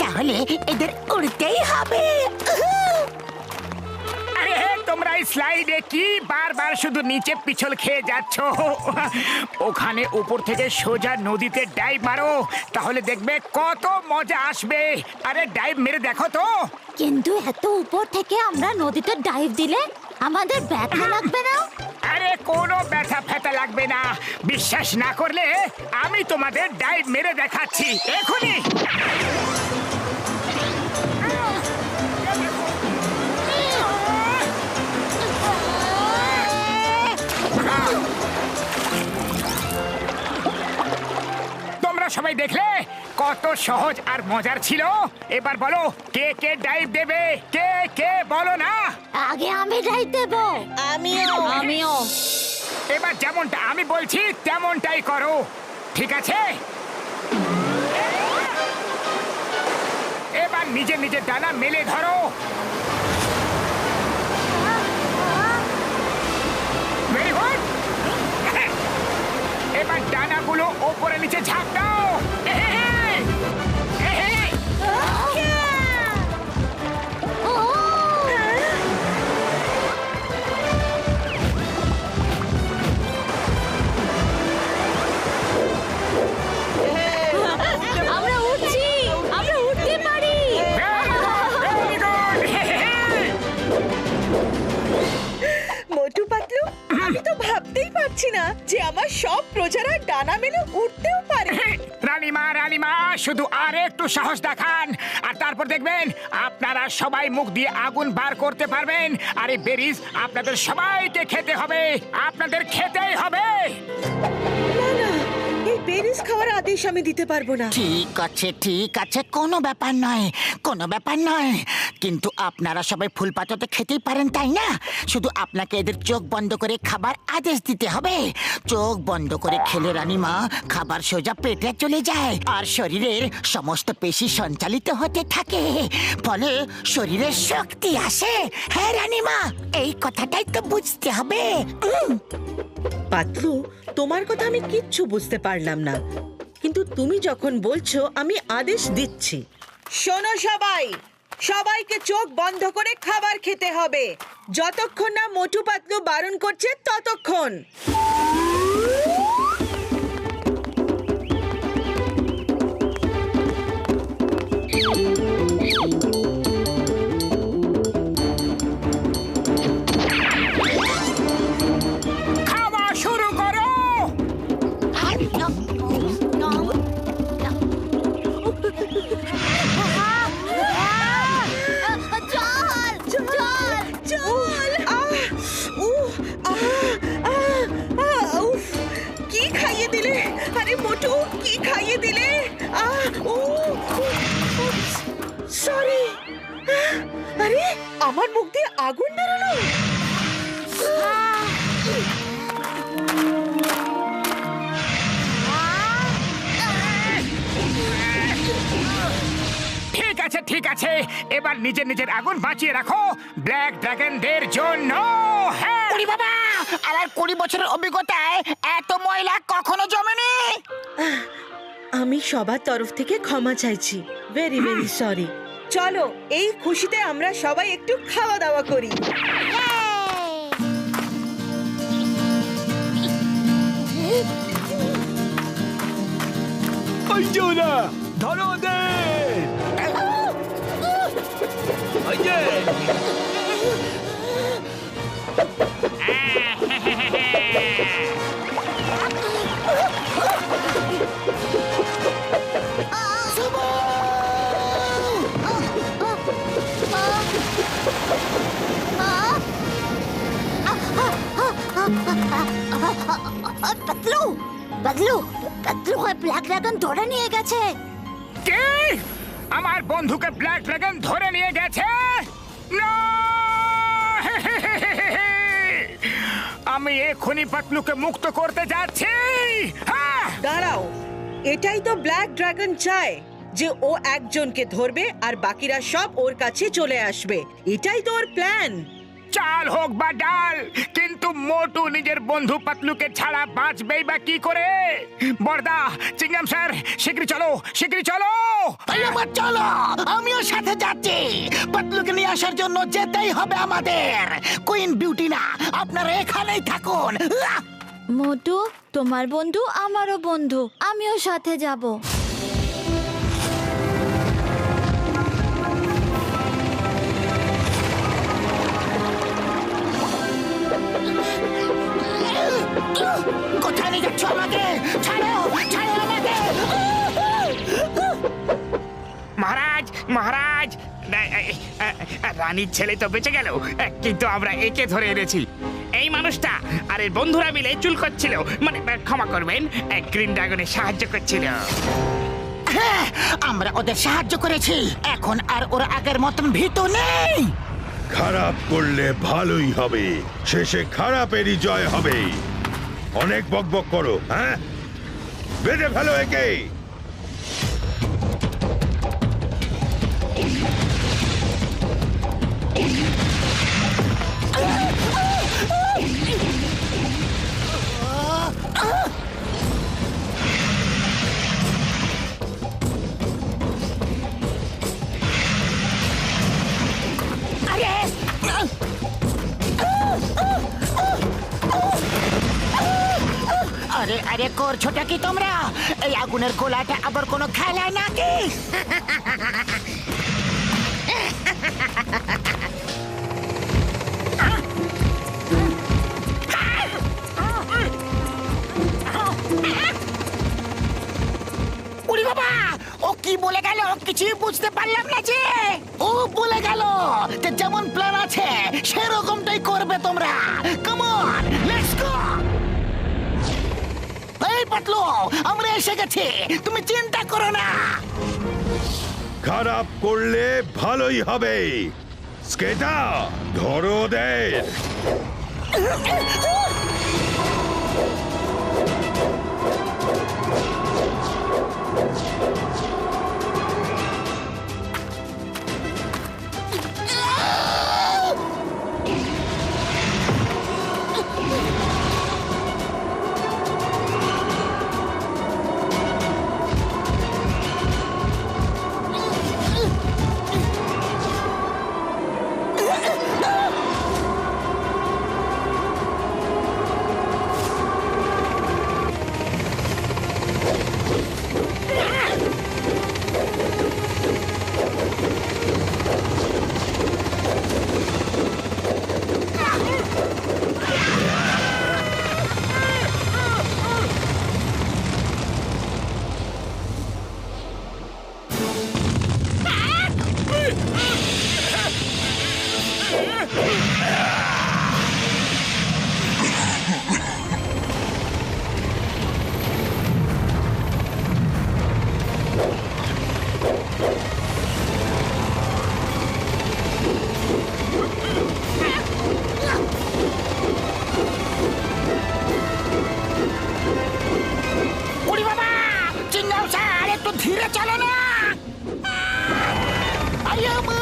তাহলে এদের উড়তেই হবে। আরে তোমরা এই স্লাইডে কি বারবার শুধু নিচে পিছল খেয়ে যাচ্ছ? ওখানে উপর থেকে সোজা নদীতে ডাইভ মারো, তাহলে দেখবে কত মজা আসবে। আরে ডাইভ মেরে দেখো তো। কিন্তু এত উপর থেকে আমরা নদীতে ডাইভ দিলে আমাদের ব্যথা লাগবে না? আরে কোনো ব্যথা ফেতা লাগবে না। বিশ্বাস না করলে আমি তোমাদের ডাইভ মেরে দেখাচ্ছি এখনই। তোমরা সবাই দেখলে কত সহজ আর মজার ছিল। এবার বলো, কে কে ডাইভ দেবে? কে কে বলো না? আগে আমি ডাইভ দেব। আমিও। এবার যেমনটা আমি বলছি তেমনটাই করো, ঠিক আছে? এবার নিজে নিজে ডানা মেলে ধরো। Very good. এবার ডানাগুলো ওপরে নিচে ঝাঁপ দাও। আমরা উঠছি। পারছি না যে আমার সব প্রজারা ডানা মেলে উঠতেও পারে। রানীমা রানীমা শুধু আর একটু সাহস দেখান, আর তারপর দেখবেন আপনারা সবাই মুখ দিয়ে আগুন বার করতে পারবেন। আর এই বেরিজ আপনাদের সবাইকে খেতে হবে, আপনাদের খেতেই হবে। না না, এই বেরিজ খাওয়ার আদেশ আমি দিতে পারবো না। ঠিক আছে, কোনো ব্যাপার নয়, কোনো ব্যাপার নয়। কিন্তু আপনারা সবাই ফুল পাতাতে খেতেই পারেন, তাই না? শুধু আপনাকে এদের চোখ বন্ধ করে খাবার আদেশ দিতে হবে। চোখ বন্ধ করে খেলে রানীমা খাবার সোজা পেটে চলে যায় আর শরীরের সমস্ত পেশি সঞ্চালিত হতে থাকে, ফলে শরীরে শক্তি আসে। হ্যাঁ রানীমা, এই কথাটাই তো বুঝতে হবে। পাতলু, তোমার কথা আমি কিচ্ছু বুঝতে পারলাম না, কিন্তু তুমি যখন বলছো আমি আদেশ দিচ্ছি। শোনো সবাই, সবাইকে চোখ বন্ধ করে খাবার খেতে হবে, যতক্ষণ না মোটু পাতলু বারণ করছে ততক্ষণ। খাওয়া শুরু করো। কি খাইয়ে দিলে? আরে মোটু, কি খাইয়ে দিলে? সরি। আরে আমার মুখ দিয়ে আগুন বেরোলো। ঠিক আছে, এবার নিজের নিজের আগুন বাঁচিয়ে রাখো ব্ল্যাক ড্রাগনদের জন্য। হ্যাঁ ওরে বাবা, আমার 20 বছরের অভিজ্ঞতায় এত ময়লা কখনো জমেনি। আমি সবার তরফ থেকে ক্ষমা চাইছি, ভেরি ভেরি সরি। চলো, এই খুশিতে আমরা সবাই একটু খাওয়া দাওয়া করি। ওই জোনা ধরো ওদের। ওই যে পাতলু পাতলু পাতলু ব্ল্যাক ড্রাগন ধরে নিয়ে গেছে। কে? আমার বন্ধুকে ব্ল্যাক ড্রাগন ধরে নিয়ে গেছে? না! আমি এখনই পাতলুকে মুক্ত করতে যাচ্ছি। হ্যাঁ! দাঁড়াও, এটাই তো ব্ল্যাক ড্রাগন চায়, যে ও একজনকে ধরবে আর বাকিরা সব ওর কাছে চলে আসবে। এটাই তো ওর প্ল্যান। চাল হোক বা ডাল, কিন্তু মোটু নিজের বন্ধু পাতলুকে ছাড়া বাঁচবেই বা কি করে? বড়দা, চিংগাম স্যার, শীঘ্রই চলো, শীঘ্রই চলো। এবার চলো, আমিও সাথে যাচ্ছি। পাতলুকে নিয়ে আসার জন্য যেতেই হবে আমাদের। কুইন বিউটি না, আপনারা এখানেই থাকুন। মোটু, তোমার বন্ধু আমারও বন্ধু, আমিও সাথে যাব। কোথায় নিয়ে যাচ্ছ আমাকে? ছাড়ো, ছাড়ো আমাকে। মহারাজ, মহারাজ, রানীর ছেলে তো বেঁচে গেল, কিন্তু আমরা একে ধরে এনেছি। এই মানুষটা আর এর বন্ধুরা মিলে চুল করছিল, মানে ক্ষমা করবেন, গ্রিন ড্রাগনের সাহায্য করছিল। হ্যাঁ, আমরা ওদের সাহায্য করেছি, এখন আর ওরা আগের মতন ভীতু নেই। খারাপ করলে ভালোই হবে, শেষে খারাপেরই জয় হবে। অনেক বকবক করো, হ্যাঁ? বেঁধে ফেলো একে। আরে আরে করছোটা কি তোমরা? এই আগুনের গোলাটা আবার কোনো খেলা নাকি? কিছুই বুঝতে পারলাম না যে ও বলে গেল যে যেমন প্ল্যান আছে সেরকমটাই করবে তোমরা। Come on, let's go. এই পাতলু, আমরা এসে গেছি, তুমি চিন্তা করো না। খারাপ করলে ভালোই হবে। স্কেটা, ধরো ওদের। ওরে বাবা, চিংগাম স্যার, একটু ধীরে চলো না। আইয়া মা!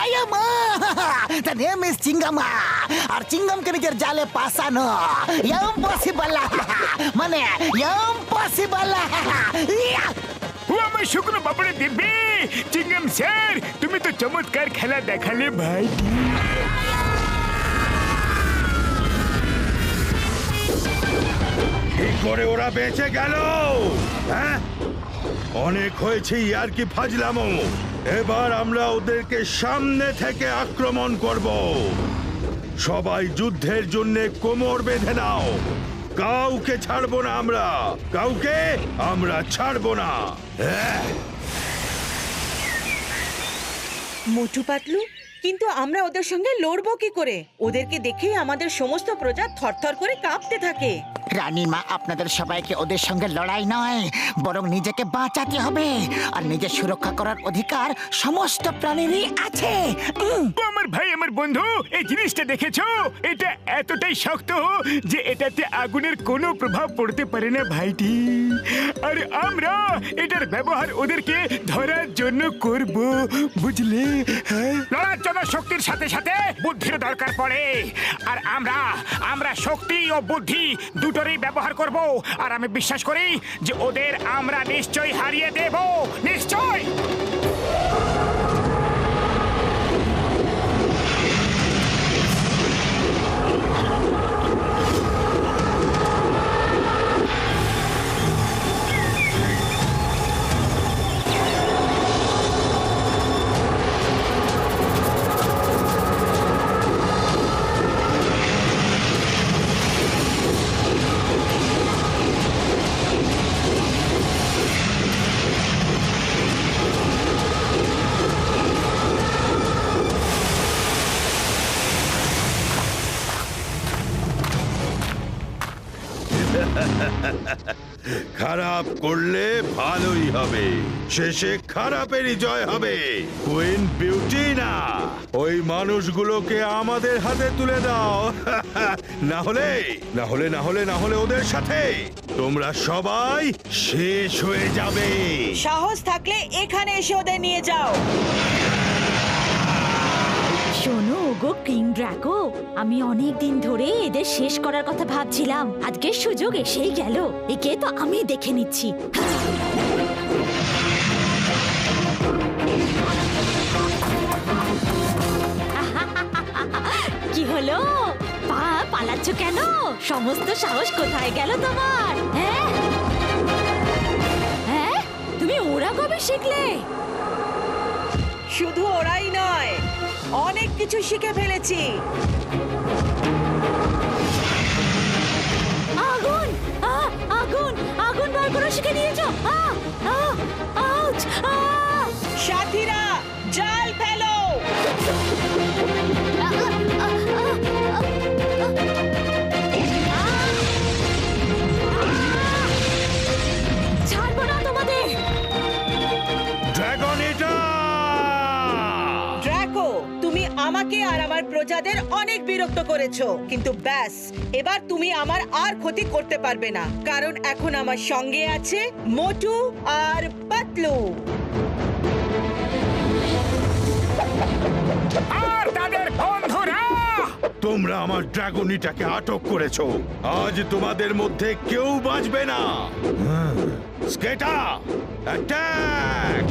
আইয়া মা! The name is চিঙ্গামা, আর চিঙ্গামকে নিজের জালে পাসানো ইম্পসিবল, মানে ইম্পসিবল। ও আমার শুকনো বাপড়ে দিব্যি, চিংগাম স্যার, তুমি তো চমৎকার খেলা দেখালে ভাই। কি করে ওরা বেঁচে গেল? হ্যাঁ, অনেক হয়েছে আর কি ফাজলামো। এবার আমরা ওদেরকে সামনে থেকে আক্রমণ করব। সবাই যুদ্ধের জন্য কোমর বেঁধে নাও। কাউকে ছাড়বো না আমরা, কাউকে আমরা ছাড়বো না। হ্যাঁ, মোটু পাতলু, কিন্তু আমরা ওদের সঙ্গে লড়বো কি করে? ওদেরকে দেখেই আমাদের সমস্ত প্রজা থরথর করে কাঁপতে থাকে। রানীমা, আপনাদের সবাইকে ওদের সঙ্গে লড়াই নয়, বরং নিজেকে বাঁচাতে হবে। আর নিজের সুরক্ষা করার অধিকার সমস্ত প্রাণীরই আছে। ও আমার ভাই, আমার বন্ধু, এই জিনিসটা দেখেছো? এটা এতটাই শক্ত যে এটাতে আগুনের কোনো প্রভাব পড়তে পারে না ভাইটি। আর আমরা এটার ব্যবহার ওদেরকে ধরার জন্য করব, বুঝলে? হ্যাঁ, লড়ার জন্য শক্তির সাথে সাথে বুদ্ধির দরকার পড়ে। আর আমরা শক্তি ও বুদ্ধি দুটোরই ব্যবহার করব। আর আমি বিশ্বাস করি যে ওদের আমরা নিশ্চয়ই হারিয়ে দেব, নিশ্চয়। খারাপ করলে ভালোই হবে, শেষে খারাপেরই জয় হবে। কুইন বিউটি, না, ওই মানুষগুলোকে আমাদের হাতে তুলে দাও। না হলে ওদের সাথে তোমরা সবাই শেষ হয়ে যাবে। সাহস থাকলে এখানে এসে ওদের নিয়ে যাও। শোনো ওগো কিং ড্রাগো, আমি অনেক দিন ধরে এদের শেষ করার কথা ভাবছিলাম। আজকের সুযোগ এসেই গেল, একে তো আমি দেখে নিচ্ছি। কি হলো? পালাচ্ছ কেন? সমস্ত সাহস কোথায় গেল তোমার? হ্যাঁ হ্যাঁ, তুমি ওরা কবে শিখলে? শুধু ওরাই নয়, অনেক কিছু শিখে ফেলেছি। আগুন আগুন আগুন বার করে শিখে দিয়েছো। আউচ! সাথীরা, জাল ফেলো। ছাড়বো না তোমাদের। ড্রাগন এটা ড্রাকো, তুমি আমাকে আর আমার প্রজাদের অনেক বিরক্ত করেছো, কিন্তু ব্যাস, এবার তুমি আমার আর ক্ষতি করতে পারবে না, কারণ এখন আমার সঙ্গে আছে মোটু আর পাতলু। আর তাদের বন্ধুরা। তোমরা আমার ড্রাগনিটাকে আটক করেছো। আজ তোমাদের মধ্যে কেউ বাঁচবে না। স্কেটা, অ্যাটাক!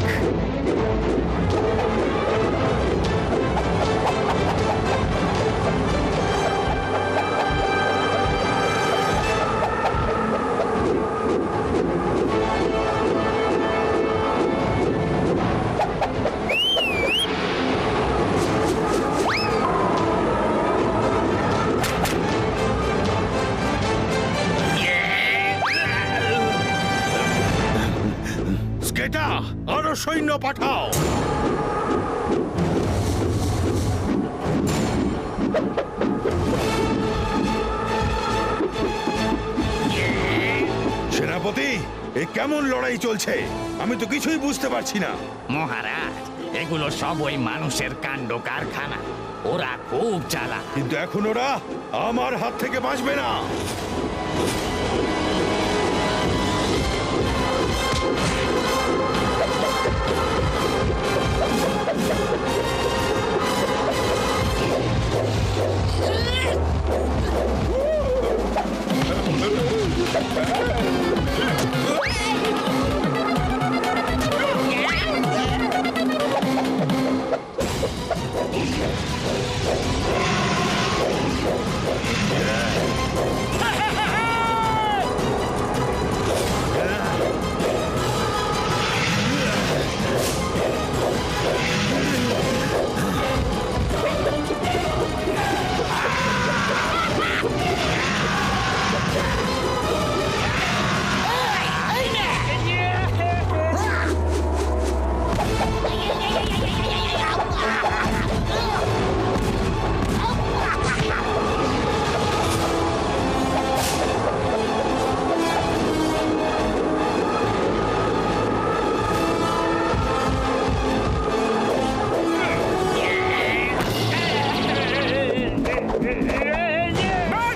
স্কেটা, আরো সৈন্য পাঠাও। সেনাপতি, এ কেমন লড়াই চলছে? আমি তো কিছুই বুঝতে পারছি না। মহারাজ, এগুলো সব ওই মানুষের কাণ্ড কারখানা। ওরা খুব চালাক। কিন্তু এখন ওরা আমার হাত থেকে বাঁচবে না।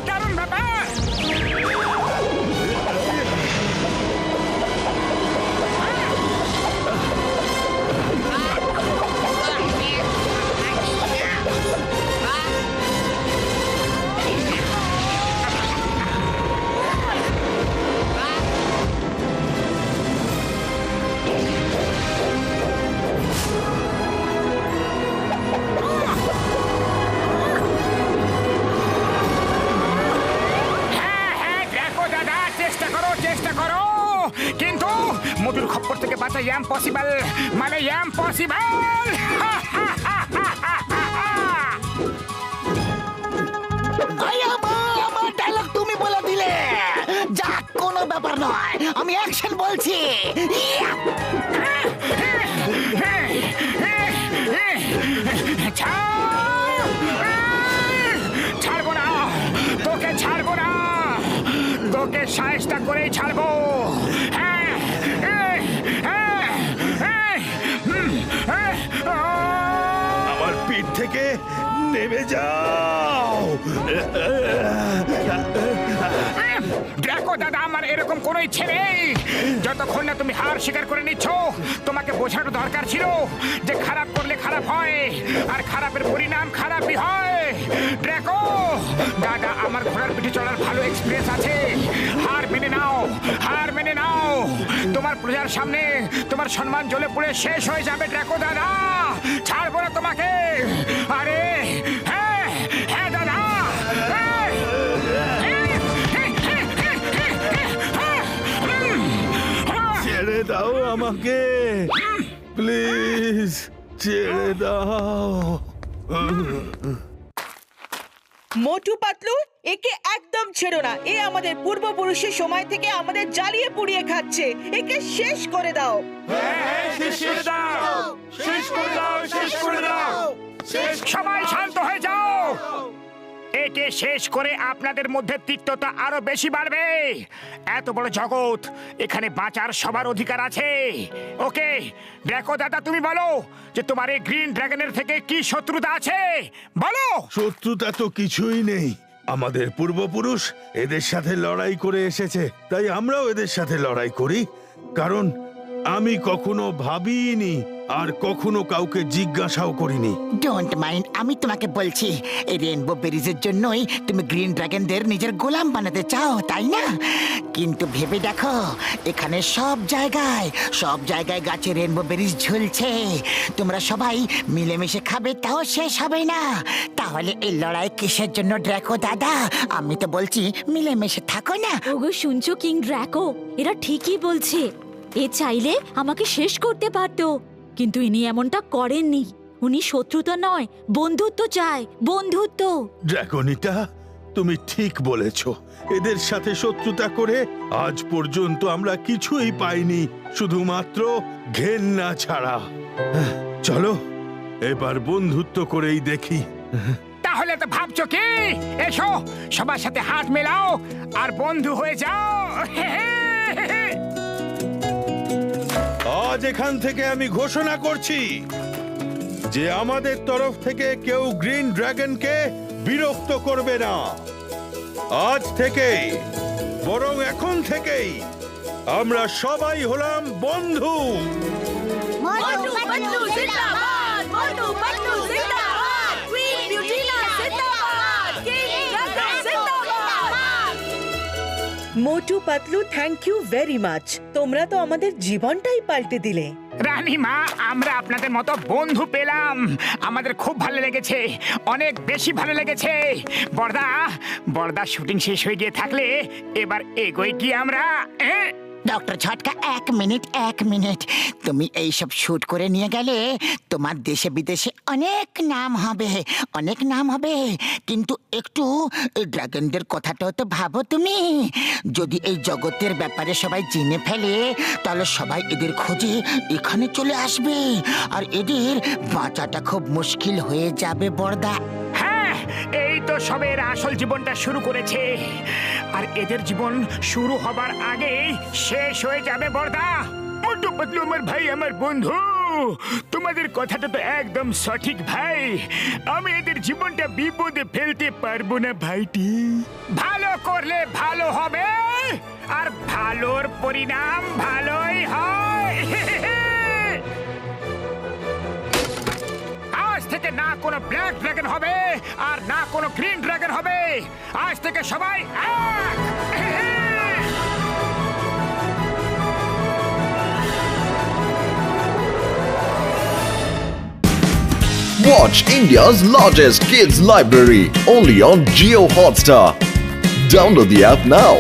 দারুণ ব্যাপার। চেষ্টা করো, কিন্তু মোটুর খপ্পর থেকে বাঁচা ইম্পসিবল, মানে ইম্পসিবল। আমার ডায়লগ তুমি বলে দিলে। যাক, কোনো ব্যাপার নয়, আমি অ্যাকশন বলছি। ছাড়বো না তোকে, ছাড়বো না তোকে, সাহেস্তা করেই ছাড়বো। আমার পিঠ থেকে নেমে যাও। দেখো দাদা, আমার এরকম কোনো ইচ্ছে নেই। যতক্ষণ না তুমি হার স্বীকার করে নিচ্ছ, তোমাকে বোঝানো দরকার ছিল যে খারাপ করলে খারাপ হয়, আর খারাপের পরিণাম খারাপই হয়। ড্রাকো দাদা, আমার ঘোড়ার পিঠে চলার ভালো এক্সপিরিয়েন্স আছে। হার মেনে নাও, হার মেনে নাও। তোমার প্রজার সামনে তোমার সম্মান জ্বলে পুড়ে শেষ হয়ে যাবে ড্রাকো দাদা। ছাড়বো না তোমাকে। আরে হ্যাঁ হ্যাঁ দাদা, ছেড়ে দাও আমাকে, প্লিজ। ছেড়ে দাও। মোটু পাতলু, একে একদম ছেড়ো না। এ আমাদের পূর্বপুরুষের সময় থেকে আমাদের জ্বালিয়ে পুড়িয়ে খাচ্ছে। একে শেষ করে দাও। সবাই শান্ত হয়ে যাও। একে শেষ করে আপনাদের মধ্যে তিক্ততা আরো বেশি বাড়বে। এত বড় জগৎ, এখানে বাঁচার সবার অধিকার আছে। ওকে দেখো দাদা, তুমি বলো যে তোমার এই গ্রিন ড্রাগনের থেকে কি শত্রুতা আছে, বলো। শত্রুতা তো কিছুই নেই। আমাদের পূর্বপুরুষ এদের সাথে লড়াই করে এসেছে, তাই আমরাও এদের সাথে লড়াই করি। কারণ আমি কখনো ভাবিনি আর কখনো কাউকে জিজ্ঞাসাও করিনি। ডোন্ট মাইন্ড, আমি তোমাকে বলছি, এই রেনবো বেরিজের জন্যই তুমি গ্রিন ড্রাগনদের নিজের গোলাম বানাতে চাও, তাই না? কিন্তু ভেবে দেখো, এখানে সব জায়গায় গাছে রেনবো বেরিজ ঝুলছে। তোমরা সবাই মিলেমিশে খাবে, তাও শেষ হবে না। তাহলে এই লড়াই কিসের জন্য ড্র্যাকো দাদা? আমি তো বলছি মিলেমিশে থাকো না। ওগো শুনছো কিং ড্র্যাকো, এরা ঠিকই বলছে। এ চাইলে আমাকে শেষ করতে পারতো, কিন্তু ইনি এমনটা করেননি। উনি শত্রুতা নয়, বন্ধুত্ব চায়, বন্ধুত্ব। ড্রাগনিটা, তুমি ঠিক বলেছ। এদের সাথে শত্রুতা করে আজ পর্যন্ত আমরা কিছুই পাইনি, শুধুমাত্র ঘেন্না ছাড়া। চলো এবার বন্ধুত্ব করেই দেখি। তাহলে তো ভাবছো কি? এসো সবার সাথে হাত মেলাও আর বন্ধু হয়ে যাও। আজ এখান থেকে আমি ঘোষণা করছি যে আমাদের তরফ থেকে কেউ গ্রিন ড্রাগনকে বিরক্ত করবে না। আজ থেকে, বরং এখন থেকেই আমরা সবাই হলাম বন্ধু। মোটু পাতলু জিন্দাবাদ, মোটু পাতলু জিন্দাবাদ, কুইন বিউটিনা জিন্দাবাদ, কিং ড্রাগন জিন্দাবাদ। Motu Patlu, thank you very much. তোমরা তো আমাদের জীবনটাই পাল্টে দিলে। রানীমা, আমরা আপনাদের মতো বন্ধু পেলাম, আমাদের খুব ভালো লেগেছে, অনেক বেশি ভালো লেগেছে। বর্দা শুটিং শেষ হয়ে গিয়ে থাকলে এবার এগোই কি আমরা? ডক্টর ঝটকা, এক মিনিট। তুমি এইসব শুট করে নিয়ে গেলে তোমার দেশে বিদেশে অনেক নাম হবে, কিন্তু একটু ড্রাগনদের কথাটাও তো ভাবো তুমি। যদি এই জগতের ব্যাপারে সবাই জেনে ফেলে, তাহলে সবাই এদের খোঁজে এখানে চলে আসবে, আর এদের বাঁচাটা খুব মুশকিল হয়ে যাবে বর্দা। এই তো সবে এর আসল জীবনটা শুরু করেছে, আর এদের জীবন শুরু হবার আগেই শেষ হয়ে যাবে বর্দা। মোটু পাতলু আমার ভাই, আমার বন্ধু, তোমাদের কথাটা তো একদম সঠিক ভাই। আমি এদের জীবনটা বিপদে ফেলতে পারবো না ভাইটি। ভালো করলে ভালো হবে, আর ভালোর পরিণাম ভালোই হয়। আজ থেকে না কোনো ব্ল্যাক ড্রাগন হবে আর না কোনো গ্রিন ড্রাগন হবে। আজ থেকে সবাই এক। Watch India's largest kids library only on Jio Hotstar. Download the app now.